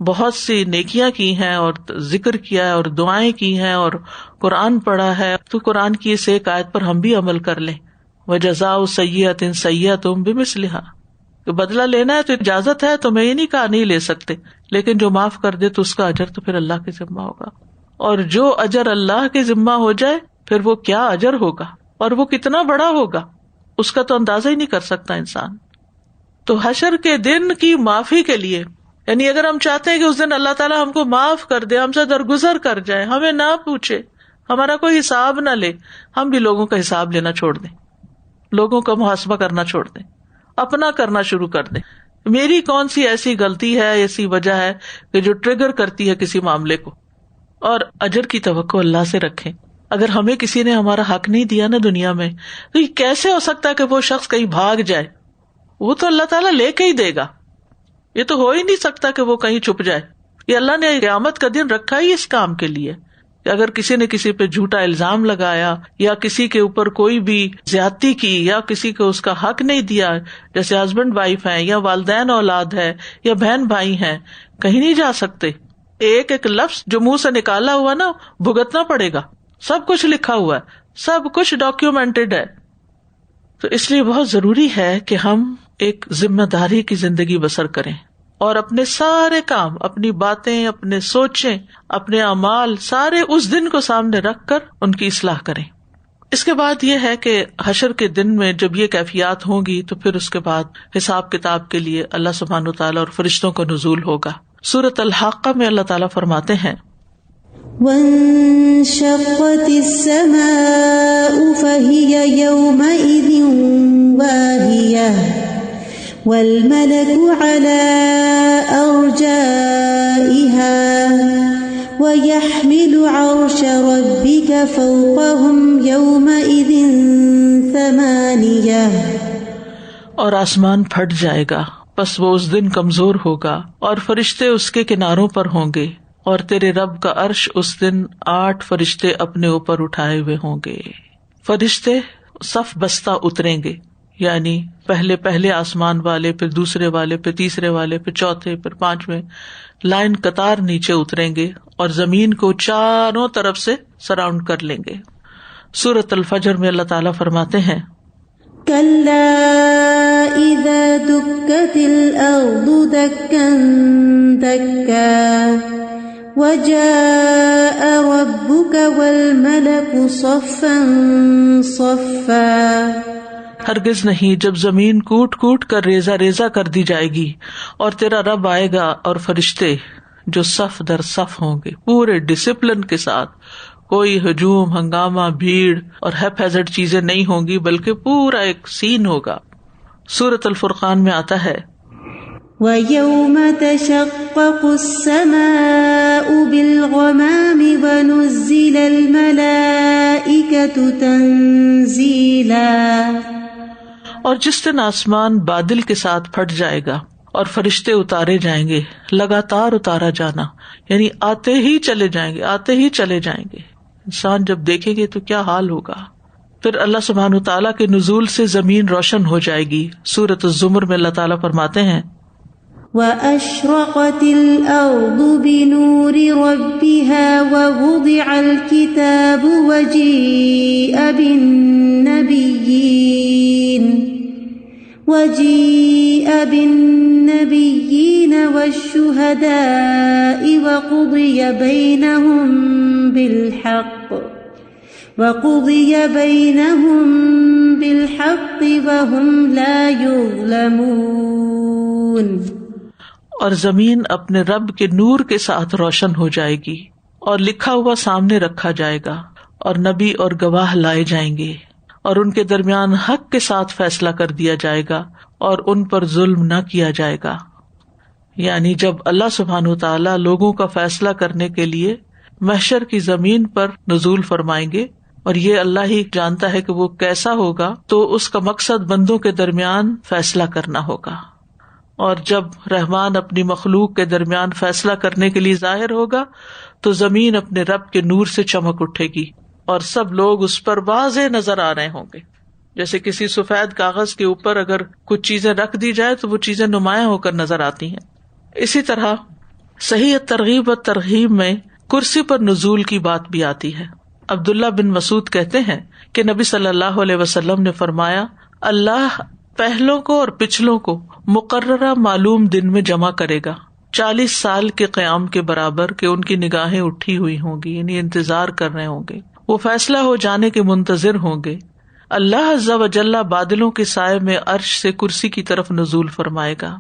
بہت سی نیکیاں کی ہیں اور ذکر کیا ہے اور دعائیں کی ہیں اور قرآن پڑھا ہے، تو قرآن کی اس ایک آیت پر ہم بھی عمل کر لیں. وَجَزَاءُ سَیِّئَةٍ سَیِّئَةٌ بِمِثْلِهَا، کہ بدلہ لینا ہے تو اجازت ہے، تو میں یہ نہیں کہا نہیں لے سکتے، لیکن جو معاف کر دے تو اس کا اجر تو پھر اللہ کے ذمہ ہوگا. اور جو اجر اللہ کے ذمہ ہو جائے پھر وہ کیا اجر ہوگا اور وہ کتنا بڑا ہوگا، اس کا تو اندازہ ہی نہیں کر سکتا انسان. تو حشر کے دن کی معافی کے لیے، یعنی اگر ہم چاہتے ہیں کہ اس دن اللہ تعالیٰ ہم کو معاف کر دے، ہم سے درگزر کر جائے، ہمیں نہ پوچھے، ہمارا کوئی حساب نہ لے، ہم بھی لوگوں کا حساب لینا چھوڑ دیں، لوگوں کا محاسبہ کرنا چھوڑ دیں، اپنا کرنا شروع کر دیں. میری کون سی ایسی غلطی ہے، ایسی وجہ ہے کہ جو ٹریگر کرتی ہے کسی معاملے کو، اور اجر کی توقع اللہ سے رکھیں. اگر ہمیں کسی نے ہمارا حق نہیں دیا نا دنیا میں، تو یہ کیسے ہو سکتا ہے کہ وہ شخص کہیں بھاگ جائے؟ وہ تو اللہ تعالیٰ لے کے ہی دے گا. یہ تو ہو ہی نہیں سکتا کہ وہ کہیں چھپ جائے. یہ اللہ نے قیامت کا دن رکھا ہی اس کام کے لیے کہ اگر کسی نے کسی پہ جھوٹا الزام لگایا یا کسی کے اوپر کوئی بھی زیادتی کی یا کسی کو اس کا حق نہیں دیا، جیسے ہسبینڈ وائف ہیں یا والدین اولاد ہے یا بہن بھائی ہیں، کہیں نہیں جا سکتے. ایک ایک لفظ جو منہ سے نکالا ہوا نا بھگتنا پڑے گا. سب کچھ لکھا ہوا ہے، سب کچھ ڈاکیومینٹڈ ہے. تو اس لیے بہت ضروری ہے کہ ہم ایک ذمہ داری کی زندگی بسر کریں اور اپنے سارے کام، اپنی باتیں، اپنے سوچیں، اپنے اعمال سارے اس دن کو سامنے رکھ کر ان کی اصلاح کریں. اس کے بعد یہ ہے کہ حشر کے دن میں جب یہ کیفیات ہوں گی تو پھر اس کے بعد حساب کتاب کے لیے اللہ سبحانہ وتعالیٰ اور فرشتوں کا نزول ہوگا. سورۃ الحاقہ میں اللہ تعالیٰ فرماتے ہیں وانشقت السماء فهي يومئذ واهية والملك على أرجائها ويحمل عرش ربك فوقهم يومئذ ثمانية. اور آسمان پھٹ جائے گا، پس وہ اس دن کمزور ہوگا اور فرشتے اس کے کناروں پر ہوں گے، اور تیرے رب کا عرش اس دن 8 فرشتے اپنے اوپر اٹھائے ہوئے ہوں گے. فرشتے صف بستہ اتریں گے، یعنی پہلے آسمان والے، پھر دوسرے والے، پھر تیسرے والے، پھر چوتھے، پھر 5ویں، لائن قطار نیچے اتریں گے اور زمین کو چاروں طرف سے سراؤنڈ کر لیں گے. سورۃ الفجر میں اللہ تعالیٰ فرماتے ہیں كلا إذا دكت الأرض دكا دكا وجاء ربك والملك صفا صفا. ہرگز نہیں جب زمین کوٹ کوٹ کر ریزہ ریزہ کر دی جائے گی اور تیرا رب آئے گا اور فرشتے جو صف در صف ہوں گے پورے ڈسپلن کے ساتھ. کوئی ہجوم، ہنگامہ، بھیڑ اور ہیپیزڈ چیزیں نہیں ہوں گی، بلکہ پورا ایک سین ہوگا. سورۃ الفرقان میں آتا ہے وَيَوْمَ تَشَقَّقُ السَّمَاءُ بِالْغَمَامِ وَنُزِّلَ الْمَلَائِكَةُ تَنزِيلًا. اور جس دن آسمان بادل کے ساتھ پھٹ جائے گا اور فرشتے اتارے جائیں گے، لگاتار اتارا جانا، یعنی آتے ہی چلے جائیں گے، آتے ہی چلے جائیں گے. انسان جب دیکھیں گے تو کیا حال ہوگا. پھر اللہ سبحانہ تعالیٰ کے نزول سے زمین روشن ہو جائے گی. سورۃ الزمر میں اللہ تعالیٰ فرماتے ہیں وَأَشْرَقَتِ الْأَرْضُ بِنُورِ رَبِّهَا وَوُضِعَ الْكِتَابُ وَجِيءَ بِالنَّبِيِّينَ وَالشُّهَدَاءِ وَقُضِيَ بَيْنَهُم بِالْحَقِّ وَهُمْ لَا يُظْلَمُونَ. اور زمین اپنے رب کے نور کے ساتھ روشن ہو جائے گی اور لکھا ہوا سامنے رکھا جائے گا، اور نبی اور گواہ لائے جائیں گے، اور ان کے درمیان حق کے ساتھ فیصلہ کر دیا جائے گا اور ان پر ظلم نہ کیا جائے گا. یعنی جب اللہ سبحانہ تعالیٰ لوگوں کا فیصلہ کرنے کے لیے محشر کی زمین پر نزول فرمائیں گے، اور یہ اللہ ہی جانتا ہے کہ وہ کیسا ہوگا، تو اس کا مقصد بندوں کے درمیان فیصلہ کرنا ہوگا. اور جب رحمان اپنی مخلوق کے درمیان فیصلہ کرنے کے لیے ظاہر ہوگا تو زمین اپنے رب کے نور سے چمک اٹھے گی اور سب لوگ اس پر واضح نظر آ رہے ہوں گے. جیسے کسی سفید کاغذ کے اوپر اگر کچھ چیزیں رکھ دی جائے تو وہ چیزیں نمایاں ہو کر نظر آتی ہیں. اسی طرح صحیح ترغیب و ترغیب میں کرسی پر نزول کی بات بھی آتی ہے. عبداللہ بن مسعود کہتے ہیں کہ نبی صلی اللہ علیہ وسلم نے فرمایا، اللہ پہلوں کو اور پچھلوں کو مقررہ معلوم دن میں جمع کرے گا، 40 سال کے قیام کے برابر، کہ ان کی نگاہیں اٹھی ہوئی ہوں گی، یعنی انتظار کر رہے ہوں گے، وہ فیصلہ ہو جانے کے منتظر ہوں گے. اللہ عز و جل بادلوں کے سائے میں عرش سے کرسی کی طرف نزول فرمائے گا.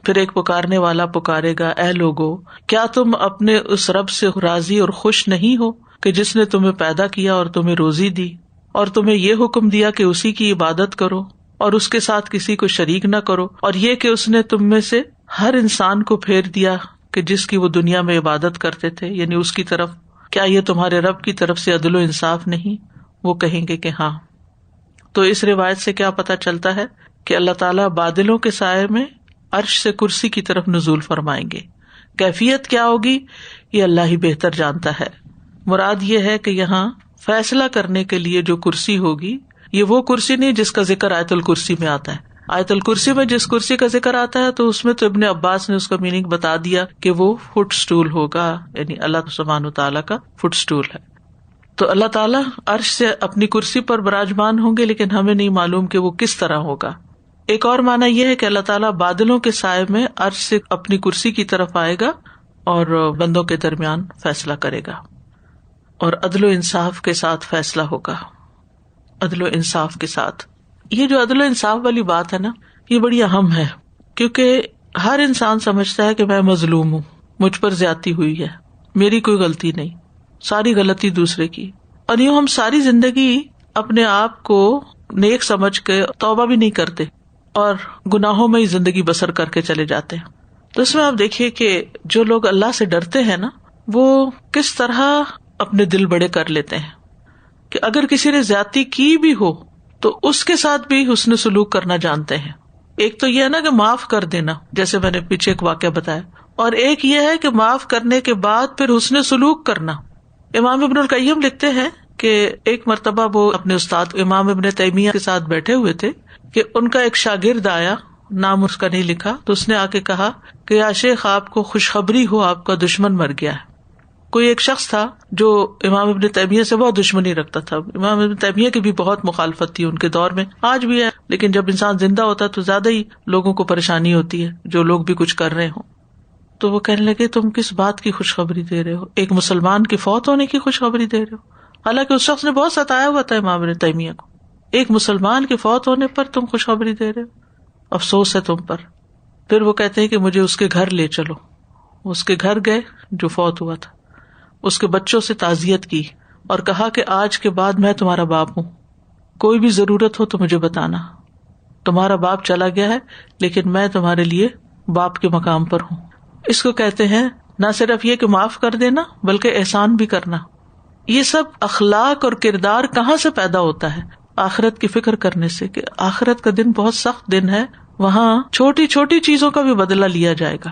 پھر ایک پکارنے والا پکارے گا، اے لوگو، کیا تم اپنے اس رب سے راضی اور خوش نہیں ہو کہ جس نے تمہیں پیدا کیا اور تمہیں روزی دی اور تمہیں یہ حکم دیا کہ اسی کی عبادت کرو اور اس کے ساتھ کسی کو شریک نہ کرو، اور یہ کہ اس نے تم میں سے ہر انسان کو پھیر دیا کہ جس کی وہ دنیا میں عبادت کرتے تھے، یعنی اس کی طرف. کیا یہ تمہارے رب کی طرف سے عدل و انصاف نہیں؟ وہ کہیں گے کہ ہاں. تو اس روایت سے کیا پتہ چلتا ہے کہ اللہ تعالیٰ بادلوں کے سائے میں عرش سے کرسی کی طرف نزول فرمائیں گے. کیفیت کیا ہوگی یہ اللہ ہی بہتر جانتا ہے. مراد یہ ہے کہ یہاں فیصلہ کرنے کے لیے جو کرسی ہوگی، یہ وہ کرسی نہیں جس کا ذکر آیت الکرسی میں آتا ہے. آیت الکرسی میں جس کرسی کا ذکر آتا ہے تو اس میں تو ابن عباس نے اس کا میننگ بتا دیا کہ وہ فٹ سٹول ہوگا، یعنی اللہ سبحانہ تعالیٰ کا فٹ سٹول ہے. تو اللہ تعالیٰ عرش سے اپنی کرسی پر براجمان ہوں گے، لیکن ہمیں نہیں معلوم کہ وہ کس طرح ہوگا. ایک اور معنی یہ ہے کہ اللہ تعالیٰ بادلوں کے سائے میں عرش سے اپنی کرسی کی طرف آئے گا اور بندوں کے درمیان فیصلہ کرے گا، اور عدل و انصاف کے ساتھ فیصلہ ہوگا. عدل و انصاف کے ساتھ، یہ جو عدل و انصاف والی بات ہے نا، یہ بڑی اہم ہے، کیونکہ ہر انسان سمجھتا ہے کہ میں مظلوم ہوں، مجھ پر زیادتی ہوئی ہے، میری کوئی غلطی نہیں، ساری غلطی دوسرے کی. اور یوں ہم ساری زندگی اپنے آپ کو نیک سمجھ کے توبہ بھی نہیں کرتے اور گناہوں میں ہی زندگی بسر کر کے چلے جاتے ہیں. تو اس میں آپ دیکھیے کہ جو لوگ اللہ سے ڈرتے ہیں نا، وہ کس طرح اپنے دل بڑے کر لیتے ہیں کہ اگر کسی نے زیادتی کی بھی ہو تو اس کے ساتھ بھی حسن سلوک کرنا جانتے ہیں. ایک تو یہ ہے نا کہ معاف کر دینا، جیسے میں نے پیچھے ایک واقعہ بتایا، اور ایک یہ ہے کہ معاف کرنے کے بعد پھر حسن سلوک کرنا. امام ابن القیم لکھتے ہیں کہ ایک مرتبہ وہ اپنے استاد امام ابن تیمیہ کے ساتھ بیٹھے ہوئے تھے کہ ان کا ایک شاگرد آیا، نام اس کا نہیں لکھا، تو اس نے آ کے کہا کہ یا شیخ، آپ کو خوشخبری ہو، آپ کا دشمن مر گیا ہے. کوئی ایک شخص تھا جو امام ابن تیمیہ سے بہت دشمنی رکھتا تھا. امام ابن تیمیہ کی بھی بہت مخالفت تھی ان کے دور میں، آج بھی ہے، لیکن جب انسان زندہ ہوتا ہے تو زیادہ ہی لوگوں کو پریشانی ہوتی ہے جو لوگ بھی کچھ کر رہے ہوں. تو وہ کہنے لگے تم کس بات کی خوشخبری دے رہے ہو؟ ایک مسلمان کے فوت ہونے کی خوشخبری دے رہے ہو؟ حالانکہ اس شخص نے بہت ستایا ہوا تھا امام ابن تیمیہ کو. ایک مسلمان کے فوت ہونے پر تم خوشخبری دے رہے ہو؟ افسوس ہے تم پر. پھر وہ کہتے ہیں کہ مجھے اس کے گھر لے چلو. اس کے گھر گئے جو فوت ہوا تھا، اس کے بچوں سے تعزیت کی اور کہا کہ آج کے بعد میں تمہارا باپ ہوں، کوئی بھی ضرورت ہو تو مجھے بتانا، تمہارا باپ چلا گیا ہے لیکن میں تمہارے لیے باپ کے مقام پر ہوں. اس کو کہتے ہیں نہ صرف یہ کہ معاف کر دینا بلکہ احسان بھی کرنا. یہ سب اخلاق اور کردار کہاں سے پیدا ہوتا ہے؟ آخرت کی فکر کرنے سے، کہ آخرت کا دن بہت سخت دن ہے، وہاں چھوٹی چھوٹی چیزوں کا بھی بدلہ لیا جائے گا.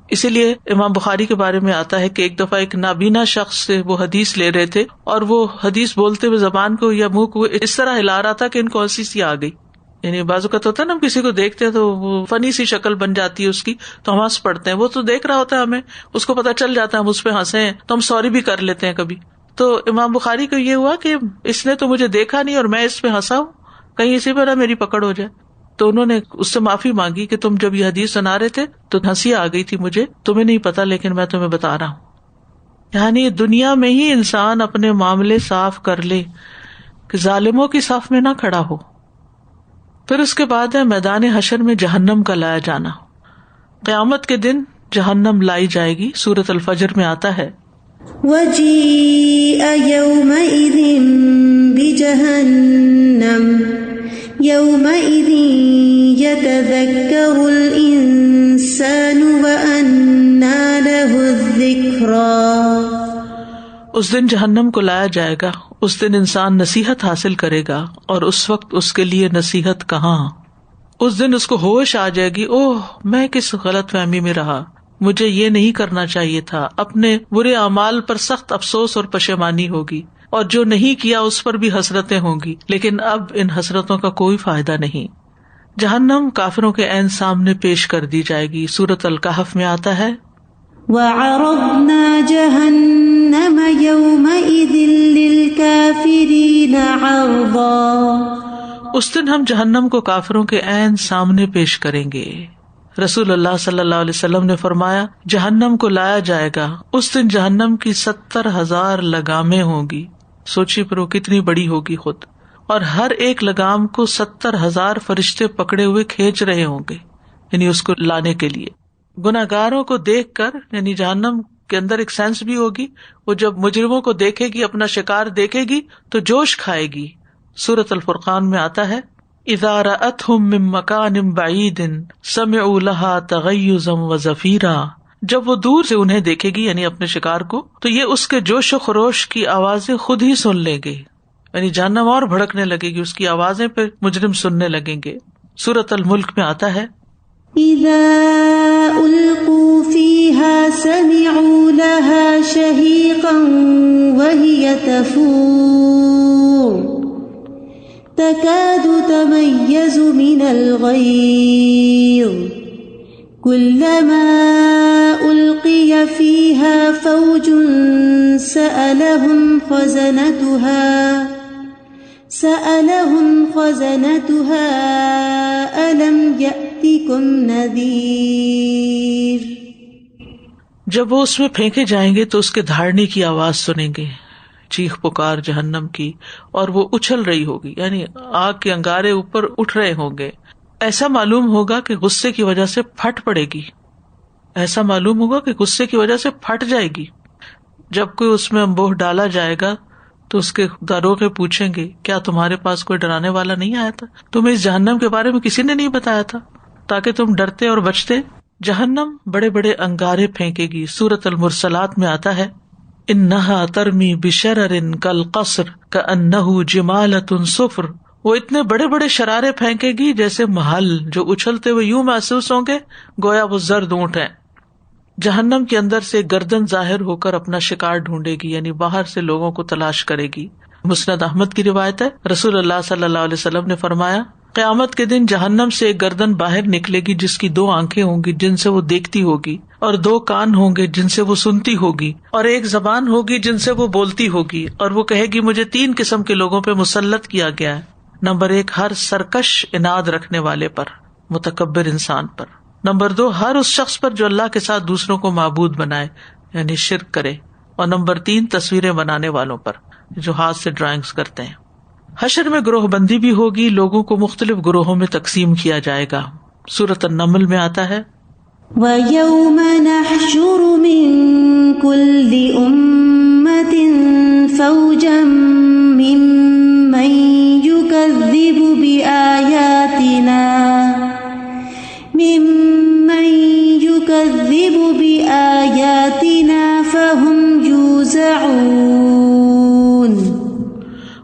اسی لیے امام بخاری کے بارے میں آتا ہے کہ ایک دفعہ ایک نابینا شخص سے وہ حدیث لے رہے تھے اور وہ حدیث بولتے ہوئے زبان کو یا منہ کو اس طرح ہلا رہا تھا کہ ان کو ہنسی سی آ گئی. یعنی بعض اوقات ہوتا ہے نا، ہم کسی کو دیکھتے ہیں تو وہ فنی سی شکل بن جاتی ہے اس کی تو ہم ہنس پڑتے ہیں، وہ تو دیکھ رہا ہوتا ہے ہمیں، اس کو پتا چل جاتا ہے ہم اس پہ ہنسے ہیں تو ہم سوری بھی کر لیتے ہیں کبھی. تو امام بخاری کو یہ ہوا کہ اس نے تو مجھے دیکھا نہیں اور میں اس پہ ہنسا ہوں، کہیں اسی پہ نہ میری پکڑ ہو جائے. تو انہوں نے اس سے معافی مانگی کہ تم جب یہ حدیث سنا رہے تھے تو ہنسی آ گئی تھی مجھے، تمہیں نہیں پتا لیکن میں تمہیں بتا رہا ہوں. یعنی دنیا میں ہی انسان اپنے معاملے صاف کر لے کہ ظالموں کی صف میں نہ کھڑا ہو. پھر اس کے بعد ہے میدان حشر میں جہنم کا لایا جانا. قیامت کے دن جہنم لائی جائے گی. سورۃ الفجر میں آتا ہے وَجِيءَ يَوْمَئِذٍ بِجَهَنَّمَ يَوْمَئِذٍ يَتَذَكَّرُ الْإِنسَانُ وَأَنَّىٰ لَهُ الذِّكْرَىٰ. اس دن جہنم کو لایا جائے گا. اس دن انسان نصیحت حاصل کرے گا اور اس وقت اس کے لیے نصیحت کہاں. اس دن اس کو ہوش آ جائے گی، اوہ میں کس غلط فہمی میں رہا، مجھے یہ نہیں کرنا چاہیے تھا. اپنے برے اعمال پر سخت افسوس اور پشیمانی ہوگی اور جو نہیں کیا اس پر بھی حسرتیں ہوں گی، لیکن اب ان حسرتوں کا کوئی فائدہ نہیں. جہنم کافروں کے عین سامنے پیش کر دی جائے گی. سورۃ الکہف میں آتا ہے وَعَرَضْنَا جَهَنَّمَ يَوْمَئِذٍ لِّلْكَافِرِينَ عَرْضًا. اس دن ہم جہنم کو کافروں کے عین سامنے پیش کریں گے. رسول اللہ صلی اللہ علیہ وسلم نے فرمایا جہنم کو لایا جائے گا. اس دن جہنم کی 70,000 لگامیں ہوں گی. سوچیے پھر وہ کتنی بڑی ہوگی خود، اور ہر ایک لگام کو 70,000 فرشتے پکڑے ہوئے کھینچ رہے ہوں گے، یعنی اس کو لانے کے لیے. گناہگاروں کو دیکھ کر، یعنی جہنم کے اندر ایک سینس بھی ہوگی، وہ جب مجرموں کو دیکھے گی، اپنا شکار دیکھے گی تو جوش کھائے گی. سورۃ الفرقان میں آتا ہے اذا رأتهم من مکان بعید سمعوا لها تغیظا وزفیرا. جب وہ دور سے انہیں دیکھے گی یعنی اپنے شکار کو، تو یہ اس کے جوش و خروش کی آوازیں خود ہی سن لیں گے. یعنی جہنم اور بھڑکنے لگے گی، اس کی آوازیں پہ مجرم سننے لگیں گے. سورۃ الملک میں آتا ہے اذا القوا فيها سمعوا لها شهيقا وهي تفور تكاد تميز من الغيظ كلما ألقي فيها فوج سألهم خزنتها ألم يأتكم نذير. جب وہ اس میں پھینکے جائیں گے تو اس کے دھاڑنے کی آواز سنیں گے، چیخ پکار جہنم کی، اور وہ اچھل رہی ہوگی، یعنی آگ کے انگارے اوپر اٹھ رہے ہوں گے. ایسا معلوم ہوگا کہ غصے کی وجہ سے پھٹ پڑے گی، ایسا معلوم ہوگا کہ غصے کی وجہ سے پھٹ جائے گی. جب کوئی اس میں انبوہ ڈالا جائے گا تو اس کے داروغے پوچھیں گے کیا تمہارے پاس کوئی ڈرانے والا نہیں آیا تھا؟ تمہیں اس جہنم کے بارے میں کسی نے نہیں بتایا تھا تاکہ تم ڈرتے اور بچتے. جہنم بڑے بڑے انگارے پھینکے گی. سورۃ المرسلات میں آتا ہے انہا ترمی بشرر کالقصر کانہ جمالۃ صفر. وہ اتنے بڑے بڑے شرارے پھینکے گی جیسے محل، جو اچھلتے ہوئے یوں محسوس ہوں گے گویا وہ زرد اونٹ ہیں. جہنم کے اندر سے گردن ظاہر ہو کر اپنا شکار ڈھونڈے گی، یعنی باہر سے لوگوں کو تلاش کرے گی. مسند احمد کی روایت ہے، رسول اللہ صلی اللہ علیہ وسلم نے فرمایا قیامت کے دن جہنم سے ایک گردن باہر نکلے گی جس کی 2 آنکھیں ہوں گی جن سے وہ دیکھتی ہوگی، اور 2 کان ہوں گے جن سے وہ سنتی ہوگی، اور ایک زبان ہوگی جن سے وہ بولتی ہوگی. اور وہ کہے گی مجھے 3 قسم کے لوگوں پہ مسلط کیا گیا ہے. نمبر 1 ہر سرکش اناد رکھنے والے پر، متکبر انسان پر. نمبر 2 ہر اس شخص پر جو اللہ کے ساتھ دوسروں کو معبود بنائے یعنی شرک کرے. اور نمبر 3 تصویریں بنانے والوں پر جو ہاتھ سے ڈرائنگز کرتے ہیں. حشر میں گروہ بندی بھی ہوگی، لوگوں کو مختلف گروہوں میں تقسیم کیا جائے گا. سورۃ النمل میں آتا ہے وَيَوْمَ نَحْشُرُ ونحشر من كل أمة فوجا ممن يكذب بآياتنا فهم يوزعون.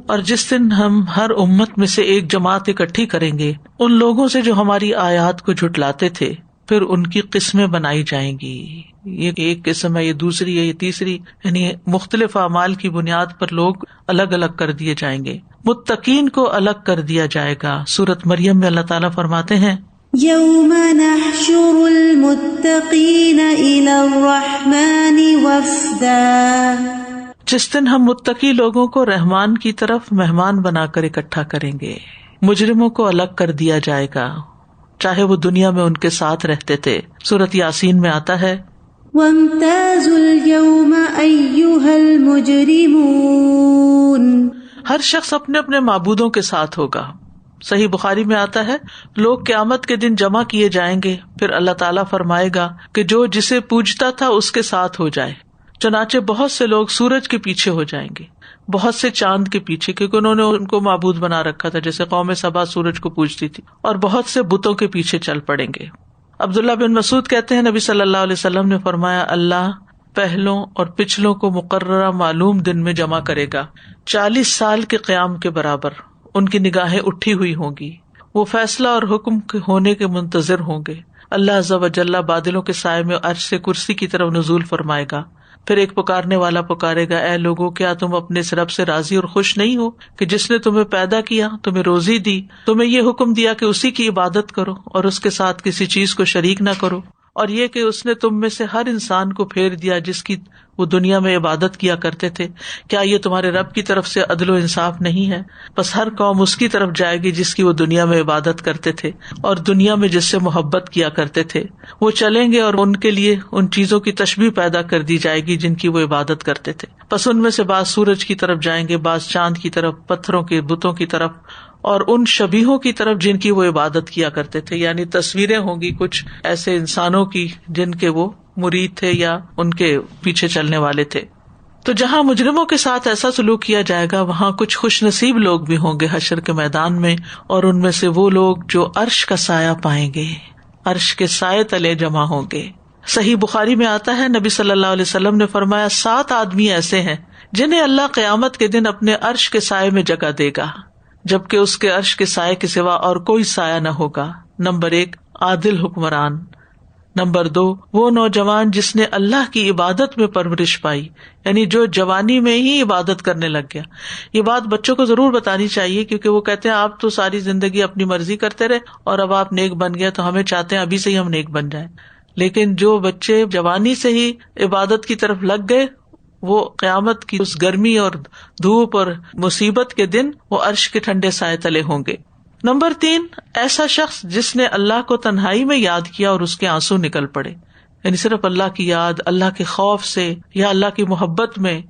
اور جس دن ہم ہر امت میں سے ایک جماعت اکٹھی کریں گے ان لوگوں سے جو ہماری آیات کو جھٹلاتے تھے، پھر ان کی قسمیں بنائی جائیں گی. یہ ایک قسم ہے، یہ دوسری ہے، یہ تیسری، یعنی مختلف اعمال کی بنیاد پر لوگ الگ الگ کر دیے جائیں گے. متقین کو الگ کر دیا جائے گا. سورۃ مریم میں اللہ تعالیٰ فرماتے ہیں یوم نحشر المتقین الی الرحمن وفدا. جس دن ہم متقی لوگوں کو رحمان کی طرف مہمان بنا کر اکٹھا کریں گے. مجرموں کو الگ کر دیا جائے گا چاہے وہ دنیا میں ان کے ساتھ رہتے تھے. سورۃ یاسین میں آتا ہے وامتازوا اليوم ایھا المجرمون. ہر شخص اپنے اپنے معبودوں کے ساتھ ہوگا. صحیح بخاری میں آتا ہے لوگ قیامت کے دن جمع کیے جائیں گے، پھر اللہ تعالیٰ فرمائے گا کہ جو جسے پوجتا تھا اس کے ساتھ ہو جائے. چنانچہ بہت سے لوگ سورج کے پیچھے ہو جائیں گے، بہت سے چاند کے پیچھے، کیونکہ انہوں نے ان کو معبود بنا رکھا تھا، جیسے قوم سبا سورج کو پوجتی تھی، اور بہت سے بتوں کے پیچھے چل پڑیں گے. عبداللہ بن مسعود کہتے ہیں نبی صلی اللہ علیہ وسلم نے فرمایا اللہ پہلوں اور پچھلوں کو مقررہ معلوم دن میں جمع کرے گا 40 سال کے قیام کے برابر. ان کی نگاہیں اٹھی ہوئی ہوں گی، وہ فیصلہ اور حکم ہونے کے منتظر ہوں گے. اللہ عز و جل بادلوں کے سائے میں عرش سے کرسی کی طرف نزول فرمائے گا. پھر ایک پکارنے والا پکارے گا اے لوگوں کیا تم اپنے اس رب سے راضی اور خوش نہیں ہو کہ جس نے تمہیں پیدا کیا، تمہیں روزی دی، تمہیں یہ حکم دیا کہ اسی کی عبادت کرو اور اس کے ساتھ کسی چیز کو شریک نہ کرو، اور یہ کہ اس نے تم میں سے ہر انسان کو پھیر دیا جس کی وہ دنیا میں عبادت کیا کرتے تھے. کیا یہ تمہارے رب کی طرف سے عدل و انصاف نہیں ہے؟ بس ہر قوم اس کی طرف جائے گی جس کی وہ دنیا میں عبادت کرتے تھے اور دنیا میں جس سے محبت کیا کرتے تھے. وہ چلیں گے اور ان کے لیے ان چیزوں کی تشبیہ پیدا کر دی جائے گی جن کی وہ عبادت کرتے تھے. بس ان میں سے بعض سورج کی طرف جائیں گے، بعض چاند کی طرف، پتھروں کے بتوں کی طرف، اور ان شبیہوں کی طرف جن کی وہ عبادت کیا کرتے تھے. یعنی تصویریں ہوں گی کچھ ایسے انسانوں کی جن کے وہ مرید تھے یا ان کے پیچھے چلنے والے تھے. تو جہاں مجرموں کے ساتھ ایسا سلوک کیا جائے گا وہاں کچھ خوش نصیب لوگ بھی ہوں گے حشر کے میدان میں، اور ان میں سے وہ لوگ جو عرش کا سایہ پائیں گے، عرش کے سائے تلے جمع ہوں گے. صحیح بخاری میں آتا ہے نبی صلی اللہ علیہ وسلم نے فرمایا 7 آدمی ایسے ہیں جنہیں اللہ قیامت کے دن اپنے عرش کے سائے میں جگہ دے گا جبکہ اس کے عرش کے سائے کے سوا اور کوئی سایہ نہ ہوگا. نمبر 1 عادل حکمران. نمبر 2 وہ نوجوان جس نے اللہ کی عبادت میں پرورش پائی، یعنی جو جوانی میں ہی عبادت کرنے لگ گیا. یہ بات بچوں کو ضرور بتانی چاہیے کیونکہ وہ کہتے ہیں آپ تو ساری زندگی اپنی مرضی کرتے رہے اور اب آپ نیک بن گئے تو ہمیں چاہتے ہیں ابھی سے ہی ہم نیک بن جائیں. لیکن جو بچے جوانی سے ہی عبادت کی طرف لگ گئے وہ قیامت کی اس گرمی اور دھوپ اور مصیبت کے دن وہ عرش کے ٹھنڈے سائے تلے ہوں گے. نمبر 3 ایسا شخص جس نے اللہ کو تنہائی میں یاد کیا اور اس کے آنسو نکل پڑے، یعنی صرف اللہ کی یاد، اللہ کے خوف سے یا اللہ کی محبت میں.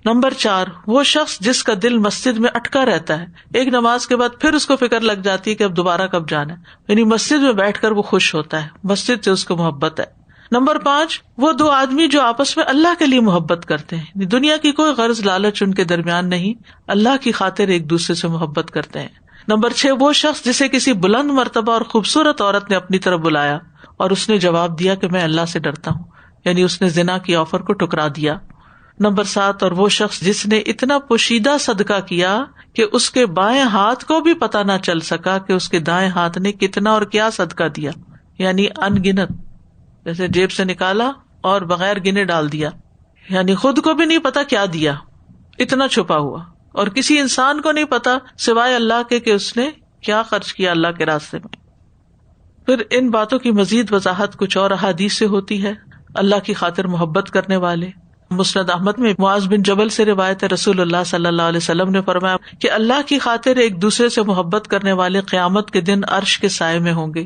نمبر 4 وہ شخص جس کا دل مسجد میں اٹکا رہتا ہے، ایک نماز کے بعد پھر اس کو فکر لگ جاتی ہے کہ اب دوبارہ کب جانا ہے، یعنی مسجد میں بیٹھ کر وہ خوش ہوتا ہے، مسجد سے اس کو محبت ہے. نمبر 5 وہ 2 آدمی جو آپس میں اللہ کے لیے محبت کرتے ہیں، دنیا کی کوئی غرض لالچ ان کے درمیان نہیں، اللہ کی خاطر ایک دوسرے سے محبت کرتے ہیں. نمبر 6 وہ شخص جسے کسی بلند مرتبہ اور خوبصورت عورت نے اپنی طرف بلایا اور اس نے جواب دیا کہ میں اللہ سے ڈرتا ہوں، یعنی اس نے زنا کی آفر کو ٹکرا دیا. نمبر 7 اور وہ شخص جس نے اتنا پوشیدہ صدقہ کیا کہ اس کے بائیں ہاتھ کو بھی پتہ نہ چل سکا کہ اس کے دائیں ہاتھ نے کتنا اور کیا صدقہ دیا، یعنی ان گنت، جیسے جیب سے نکالا اور بغیر گنے ڈال دیا، یعنی خود کو بھی نہیں پتا کیا دیا، اتنا چھپا ہوا، اور کسی انسان کو نہیں پتا سوائے اللہ کے کہ اس نے کیا خرچ کیا اللہ کے راستے میں. پھر ان باتوں کی مزید وضاحت کچھ اور احادیث سے ہوتی ہے. اللہ کی خاطر محبت کرنے والے، مسند احمد میں معاذ بن جبل سے روایت ہے رسول اللہ صلی اللہ علیہ وسلم نے فرمایا کہ اللہ کی خاطر ایک دوسرے سے محبت کرنے والے قیامت کے دن عرش کے سائے میں ہوں گے.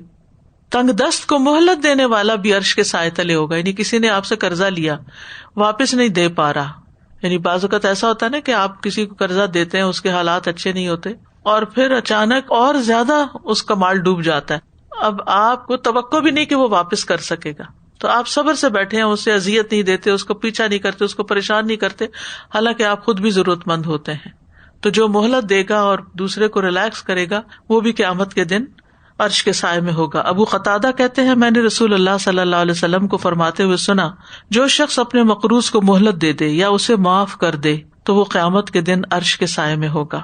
تنگ دست کو مہلت دینے والا بھی عرش کے سائے تلے ہوگا، یعنی کسی نے آپ سے قرضہ لیا واپس نہیں دے پا رہا، یعنی بعض اوقات ایسا ہوتا ہے نا کہ آپ کسی کو قرضہ دیتے ہیں، اس کے حالات اچھے نہیں ہوتے اور پھر اچانک اور زیادہ اس کا مال ڈوب جاتا ہے، اب آپ کو توقع بھی نہیں کہ وہ واپس کر سکے گا، تو آپ صبر سے بیٹھے ہیں, اسے اذیت نہیں دیتے, اس کو پیچھا نہیں کرتے, اس کو پریشان نہیں کرتے, حالانکہ آپ خود بھی ضرورت مند ہوتے ہیں. تو جو مہلت دے گا اور دوسرے کو ریلیکس کرے گا وہ بھی قیامت کے دن عرش کے سائے میں ہوگا. ابو قتادہ کہتے ہیں میں نے رسول اللہ صلی اللہ علیہ وسلم کو فرماتے ہوئے سنا, جو شخص اپنے مقروض کو مہلت دے دے یا اسے معاف کر دے تو وہ قیامت کے دن عرش کے سائے میں ہوگا.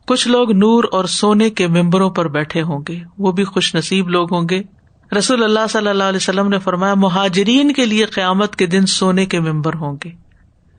کچھ لوگ نور اور سونے کے ممبروں پر بیٹھے ہوں گے, وہ بھی خوش نصیب لوگ ہوں گے. رسول اللہ صلی اللہ علیہ وسلم نے فرمایا مہاجرین کے لیے قیامت کے دن سونے کے ممبر ہوں گے.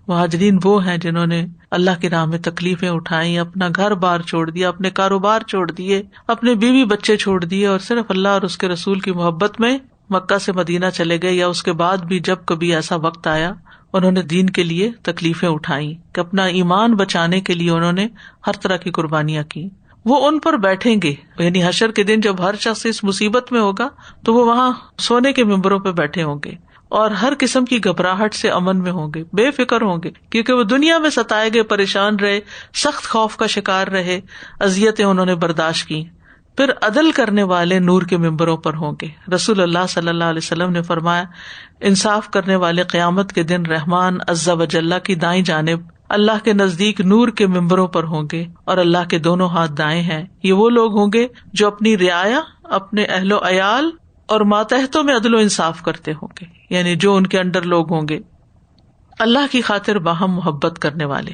مہاجرین وہ ہیں جنہوں نے اللہ کی راہ میں تکلیفیں اٹھائیں, اپنا گھر بار چھوڑ دیا, اپنے کاروبار چھوڑ دیے, اپنے بیوی بچے چھوڑ دیے اور صرف اللہ اور اس کے رسول کی محبت میں مکہ سے مدینہ چلے گئے, یا اس کے بعد بھی جب کبھی ایسا وقت آیا انہوں نے دین کے لیے تکلیفیں اٹھائیں کہ اپنا ایمان بچانے کے لیے انہوں نے ہر طرح کی قربانیاں کی. وہ ان پر بیٹھیں گے, یعنی حشر کے دن جب ہر شخص اس مصیبت میں ہوگا تو وہ وہاں سونے کے ممبروں پہ بیٹھے ہوں گے اور ہر قسم کی گھبراہٹ سے امن میں ہوں گے, بے فکر ہوں گے, کیونکہ وہ دنیا میں ستائے گئے, پریشان رہے, سخت خوف کا شکار رہے, اذیتیں انہوں نے برداشت کی. پھر عدل کرنے والے نور کے ممبروں پر ہوں گے. رسول اللہ صلی اللہ علیہ وسلم نے فرمایا انصاف کرنے والے قیامت کے دن رحمان عز و جل کی دائیں جانب اللہ کے نزدیک نور کے ممبروں پر ہوں گے اور اللہ کے دونوں ہاتھ دائیں ہیں. یہ وہ لوگ ہوں گے جو اپنی رعایا, اپنے اہل و عیال اور ماتحتوں میں عدل و انصاف کرتے ہوں گے, یعنی جو ان کے انڈر لوگ ہوں گے. اللہ کی خاطر باہم محبت کرنے والے.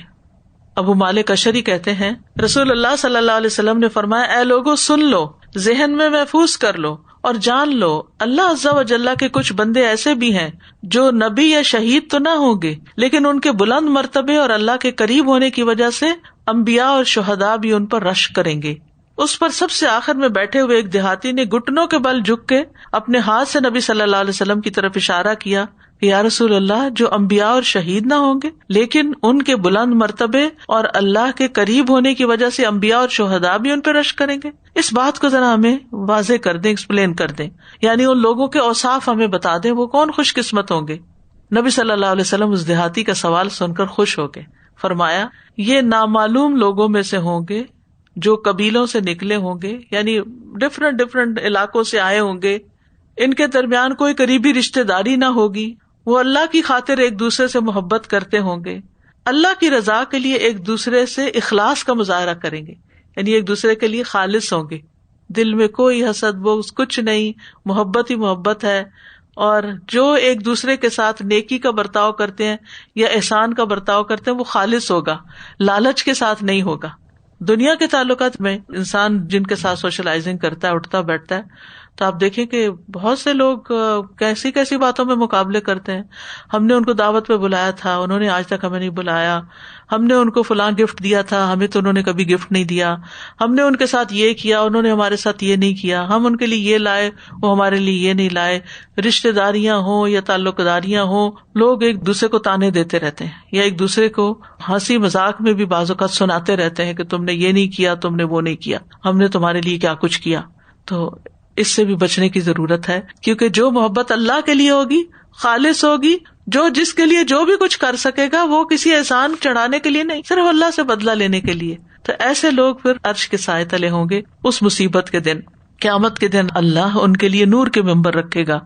ابو مالک اشعری کہتے ہیں رسول اللہ صلی اللہ علیہ وسلم نے فرمایا اے لوگو سن لو, ذہن میں محفوظ کر لو اور جان لو, اللہ عز و جل کے کچھ بندے ایسے بھی ہیں جو نبی یا شہید تو نہ ہوں گے, لیکن ان کے بلند مرتبے اور اللہ کے قریب ہونے کی وجہ سے انبیاء اور شہداء بھی ان پر رشک کریں گے. اس پر سب سے آخر میں بیٹھے ہوئے ایک دیہاتی نے گھٹنوں کے بل جھک کے اپنے ہاتھ سے نبی صلی اللہ علیہ وسلم کی طرف اشارہ کیا کہ یا رسول اللہ, جو انبیاء اور شہید نہ ہوں گے لیکن ان کے بلند مرتبے اور اللہ کے قریب ہونے کی وجہ سے انبیاء اور شہداء بھی ان پہ رشک کریں گے. اس بات کو ذرا ہمیں واضح کر دیں, ایکسپلین کر دیں, یعنی ان لوگوں کے اوصاف ہمیں بتا دیں, وہ کون خوش قسمت ہوں گے. نبی صلی اللہ علیہ وسلم اس دیہاتی کا سوال سن کر خوش ہو گئے. فرمایا یہ نامعلوم لوگوں میں سے ہوں گے جو قبیلوں سے نکلے ہوں گے, یعنی ڈفرنٹ علاقوں سے آئے ہوں گے, ان کے درمیان کوئی قریبی رشتے داری نہ ہوگی, وہ اللہ کی خاطر ایک دوسرے سے محبت کرتے ہوں گے, اللہ کی رضا کے لیے ایک دوسرے سے اخلاص کا مظاہرہ کریں گے, یعنی ایک دوسرے کے لیے خالص ہوں گے, دل میں کوئی حسد بغض کچھ نہیں, محبت ہی محبت ہے, اور جو ایک دوسرے کے ساتھ نیکی کا برتاؤ کرتے ہیں یا احسان کا برتاؤ کرتے ہیں وہ خالص ہوگا, لالچ کے ساتھ نہیں ہوگا. دنیا کے تعلقات میں انسان جن کے ساتھ سوشلائزنگ کرتا ہے, اٹھتا بیٹھتا ہے, تو آپ دیکھیں کہ بہت سے لوگ کیسی کیسی باتوں میں مقابلے کرتے ہیں. ہم نے ان کو دعوت پہ بلایا تھا, انہوں نے آج تک ہمیں نہیں بلایا, ہم نے ان کو فلاں گفٹ دیا تھا, ہمیں تو انہوں نے کبھی گفٹ نہیں دیا, ہم نے ان کے ساتھ یہ کیا, انہوں نے ہمارے ساتھ یہ نہیں کیا, ہم ان کے لیے یہ لائے, وہ ہمارے لیے یہ نہیں لائے. رشتے داریاں ہوں یا تعلق داریاں ہوں, لوگ ایک دوسرے کو تانے دیتے رہتے ہیں یا ایک دوسرے کو ہنسی مذاق میں بھی بعض اوقات سناتے رہتے ہیں کہ تم نے یہ نہیں کیا, تم نے وہ نہیں کیا, ہم نے تمہارے لیے کیا کچھ کیا. تو اس سے بھی بچنے کی ضرورت ہے, کیونکہ جو محبت اللہ کے لیے ہوگی خالص ہوگی, جو جس کے لیے جو بھی کچھ کر سکے گا وہ کسی احسان چڑھانے کے لیے نہیں, صرف اللہ سے بدلہ لینے کے لیے. تو ایسے لوگ پھر عرش کے سائے تلے ہوں گے اس مصیبت کے دن. قیامت کے دن اللہ ان کے لیے نور کے ممبر رکھے گا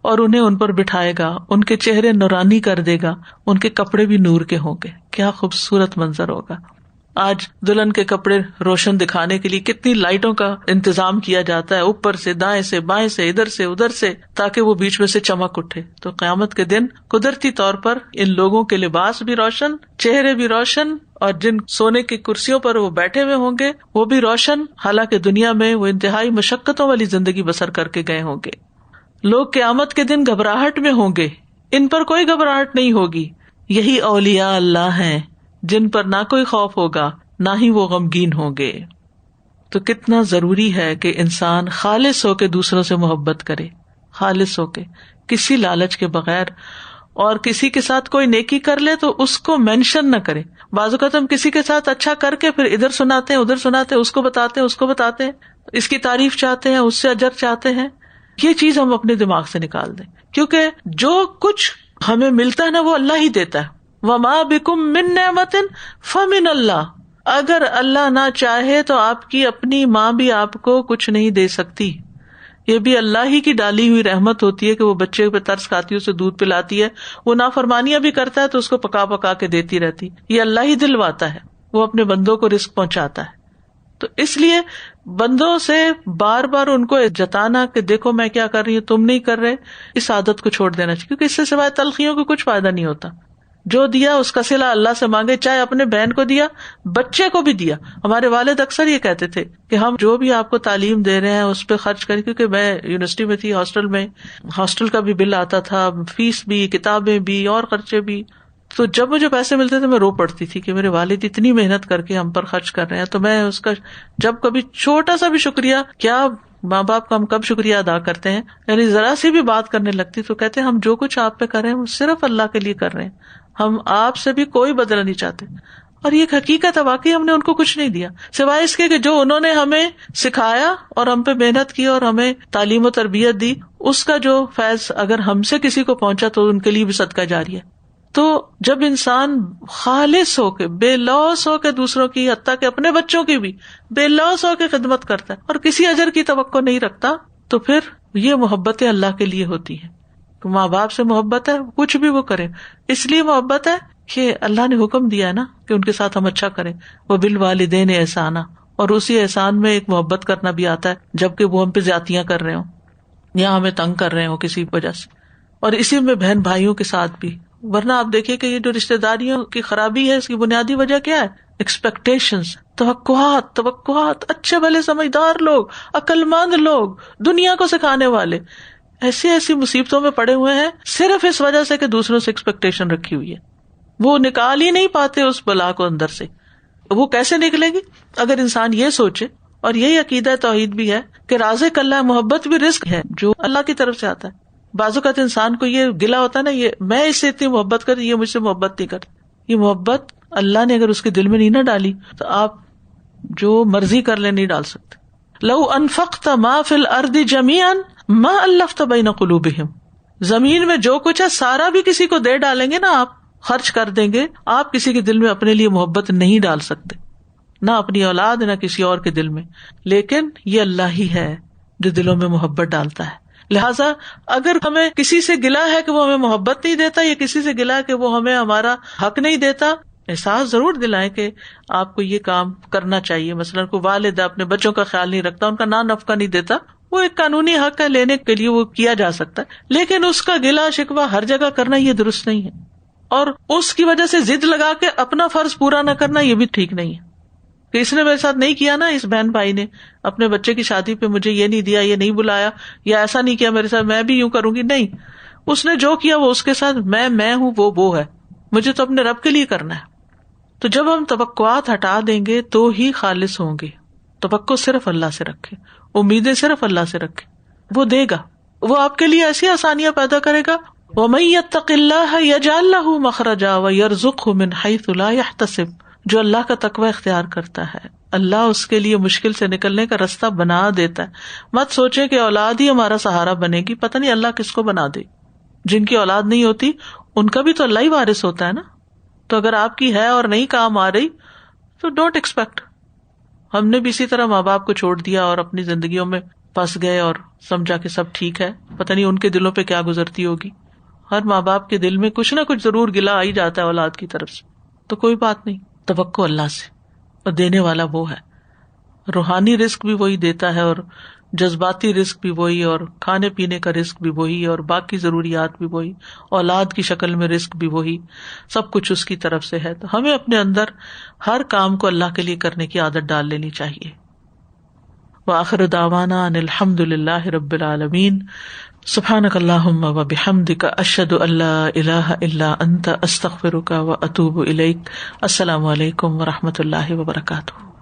اور انہیں ان پر بٹھائے گا, ان کے چہرے نورانی کر دے گا, ان کے کپڑے بھی نور کے ہوں گے. کیا خوبصورت منظر ہوگا. آج دلہن کے کپڑے روشن دکھانے کے لیے کتنی لائٹوں کا انتظام کیا جاتا ہے, اوپر سے, دائیں سے, بائیں سے, ادھر سے ادھر سے, تاکہ وہ بیچ میں سے چمک اٹھے. تو قیامت کے دن قدرتی طور پر ان لوگوں کے لباس بھی روشن, چہرے بھی روشن, اور جن سونے کی کرسیوں پر وہ بیٹھے ہوئے ہوں گے وہ بھی روشن, حالانکہ دنیا میں وہ انتہائی مشقتوں والی زندگی بسر کر کے گئے ہوں گے. لوگ قیامت کے دن گھبراہٹ میں ہوں گے, ان پر کوئی گھبراہٹ نہیں ہوگی. یہی اولیاء اللہ ہیں جن پر نہ کوئی خوف ہوگا نہ ہی وہ غمگین ہوں گے. تو کتنا ضروری ہے کہ انسان خالص ہو کے دوسروں سے محبت کرے, خالص ہو کے, کسی لالچ کے بغیر, اور کسی کے ساتھ کوئی نیکی کر لے تو اس کو مینشن نہ کرے. بعض اوقات ہم کسی کے ساتھ اچھا کر کے پھر ادھر سناتے ہیں, ادھر سناتے ہیں, اس کو بتاتے ہیں, اس کو بتاتے ہیں, اس کی تعریف چاہتے ہیں, اس سے اجر چاہتے ہیں. یہ چیز ہم اپنے دماغ سے نکال دیں, کیونکہ جو کچھ ہمیں ملتا ہے نا وہ اللہ ہی دیتا ہے. وَمَا بِكُم مِّن نِّعْمَةٍ فَمِنَ اللَّهِ, اگر اللہ نہ چاہے تو آپ کی اپنی ماں بھی آپ کو کچھ نہیں دے سکتی. یہ بھی اللہ ہی کی ڈالی ہوئی رحمت ہوتی ہے کہ وہ بچے پہ ترس کھاتی ہے، اسے دودھ پلاتی ہے، وہ نافرمانیاں بھی کرتا ہے تو اس کو پکا پکا کے دیتی رہتی. یہ اللہ ہی دلواتا ہے، وہ اپنے بندوں کو رزق پہنچاتا ہے. تو اس لیے بندوں سے بار بار ان کو جتانا کہ دیکھو میں کیا کر رہی ہوں، تم نہیں کر رہے، اس عادت کو چھوڑ دینا چاہیے، کیونکہ اس سے سوائے تلخیوں کو کچھ فائدہ نہیں ہوتا. جو دیا اس کا صلہ اللہ سے مانگے، چاہے اپنے بہن کو دیا، بچے کو بھی دیا. ہمارے والد اکثر یہ کہتے تھے کہ ہم جو بھی آپ کو تعلیم دے رہے ہیں اس پہ خرچ کریں، کیونکہ میں یونیورسٹی میں تھی، ہاسٹل کا بھی بل آتا تھا، فیس بھی، کتابیں بھی اور خرچے بھی. تو جب مجھے پیسے ملتے تھے میں رو پڑتی تھی کہ میرے والد اتنی محنت کر کے ہم پر خرچ کر رہے ہیں. تو میں اس کا جب کبھی چھوٹا سا بھی شکریہ، کیا ماں باپ کا ہم کب شکریہ ادا کرتے ہیں، یعنی ذرا سی بھی بات کرنے لگتی تو کہتے ہیں ہم جو کچھ آپ پہ کر رہے ہیں وہ صرف اللہ کے لیے کر رہے ہیں، ہم آپ سے بھی کوئی بدلہ نہیں چاہتے. اور یہ حقیقت ہے، واقعی ہم نے ان کو کچھ نہیں دیا سوائے اس کے کہ جو انہوں نے ہمیں سکھایا اور ہم پہ محنت کی اور ہمیں تعلیم و تربیت دی، اس کا جو فیض اگر ہم سے کسی کو پہنچا تو ان کے لیے بھی صدقہ جاری ہے. تو جب انسان خالص ہو کے، بے لوث ہو کے دوسروں کی، حتیٰ کہ اپنے بچوں کی بھی بے لوث ہو کے خدمت کرتا ہے اور کسی اجر کی توقع نہیں رکھتا، تو پھر یہ محبتیں اللہ کے لیے ہوتی ہیں. ماں باپ سے محبت ہے، کچھ بھی وہ کرے اس لیے محبت ہے کہ اللہ نے حکم دیا ہے نا کہ ان کے ساتھ ہم اچھا کریں. وبالوالدین احسانا، اور اسی احسان میں ایک محبت کرنا بھی آتا ہے جبکہ وہ ہم پہ زیادتیاں کر رہے ہوں یا ہمیں تنگ کر رہے ہوں کسی وجہ سے. اور اسی میں بہن بھائیوں کے ساتھ بھی، ورنہ آپ دیکھیے کہ یہ جو رشتے داریوں کی خرابی ہے اس کی بنیادی وجہ کیا ہے؟ ایکسپیکٹیشنز، توقعات. اچھے بھلے سمجھدار لوگ، عقل مند لوگ، دنیا کو سکھانے والے ایسی مصیبتوں میں پڑے ہوئے ہیں صرف اس وجہ سے کہ دوسروں سے ایکسپیکٹیشن رکھی ہوئی ہے. وہ نکال ہی نہیں پاتے اس بلا کو اندر سے. وہ کیسے نکلے گی اگر انسان یہ سوچے، اور یہی عقیدہ توحید بھی ہے کہ رازق اللہ، محبت بھی رزق ہے جو اللہ کی طرف سے آتا ہے. بعض اوقات انسان کو یہ گلا ہوتا ہے نا، یہ میں اس سے اتنی محبت کرتی، یہ مجھ سے محبت نہیں کرتی. یہ محبت اللہ نے اگر اس کے دل میں نہیں نہ ڈالی تو آپ جو مرضی کر لیں نہیں ڈال سکتے. لو انفقت ما فی الارض جميعا ما الفت بین قلوبہم، زمین میں جو کچھ ہے سارا بھی کسی کو دے ڈالیں گے نا، آپ خرچ کر دیں گے، آپ کسی کے دل میں اپنے لیے محبت نہیں ڈال سکتے، نہ اپنی اولاد نہ کسی اور کے دل میں. لیکن یہ اللہ ہی ہے جو دلوں میں محبت ڈالتا ہے. لہٰذا اگر ہمیں کسی سے گلا ہے کہ وہ ہمیں محبت نہیں دیتا، یا کسی سے گلا ہے کہ وہ ہمیں ہمارا حق نہیں دیتا، احساس ضرور دلائیں کہ آپ کو یہ کام کرنا چاہیے. مثلاً کوئی والد اپنے بچوں کا خیال نہیں رکھتا، ان کا نفقہ نہیں دیتا، وہ ایک قانونی حق ہے، لینے کے لیے وہ کیا جا سکتا ہے، لیکن اس کا گلا شکوہ ہر جگہ کرنا یہ درست نہیں ہے. اور اس کی وجہ سے ضد لگا کے اپنا فرض پورا نہ کرنا یہ بھی ٹھیک نہیں ہے کہ اس نے میرے ساتھ نہیں کیا نا، اس بہن بھائی نے اپنے بچے کی شادی پہ مجھے یہ نہیں دیا، یہ نہیں بلایا، یا ایسا نہیں کیا میرے ساتھ، میں بھی یوں کروں گی. نہیں، اس نے جو کیا وہ اس کے ساتھ، میں ہوں وہ ہے، مجھے تو اپنے رب کے لیے کرنا ہے. تو جب ہم توقعات ہٹا دیں گے تو ہی خالص ہوں گے. توقع صرف اللہ سے رکھے، امیدیں صرف اللہ سے رکھے، وہ دے گا، وہ آپ کے لیے ایسی آسانیاں پیدا کرے گا. وَمَن يَتَّقِ اللَّهَ يَجْعَل لَّهُ مَخْرَجًا وَيَرْزُقْهُ مِنْ حَيْثُ لَا يَحْتَسِبُ، جو اللہ کا تقوی اختیار کرتا ہے اللہ اس کے لیے مشکل سے نکلنے کا راستہ بنا دیتا ہے. مت سوچے کہ اولاد ہی ہمارا سہارا بنے گی، پتہ نہیں اللہ کس کو بنا دے. جن کی اولاد نہیں ہوتی ان کا بھی تو اللہ ہی وارث ہوتا ہے نا. تو اگر آپ کی ہے اور نہیں کام آ رہی تو ڈونٹ ایکسپیکٹ. ہم نے بھی اسی طرح ماں باپ کو چھوڑ دیا اور اپنی زندگیوں میں پھنس گئے اور سمجھا کہ سب ٹھیک ہے، پتہ نہیں ان کے دلوں پہ کیا گزرتی ہوگی. ہر ماں باپ کے دل میں کچھ نہ کچھ ضرور گلا آ ہی جاتا ہے اولاد کی طرف سے. تو کوئی بات نہیں، توقع اللہ سے، اور دینے والا وہ ہے. روحانی رزق بھی وہی دیتا ہے، اور جذباتی رزق بھی وہی، اور کھانے پینے کا رزق بھی وہی، اور باقی ضروریات بھی وہی، اولاد کی شکل میں رزق بھی وہی، سب کچھ اس کی طرف سے ہے. تو ہمیں اپنے اندر ہر کام کو اللہ کے لیے کرنے کی عادت ڈال لینی چاہیے. وآخر دعوانا ان الحمد للہ رب العالمین. سبحانک اللہم وبحمدک، اشہد ان لا الہ الا انت، استغفرک واتوب الیک. السلام علیکم ورحمۃ اللہ وبرکاتہ.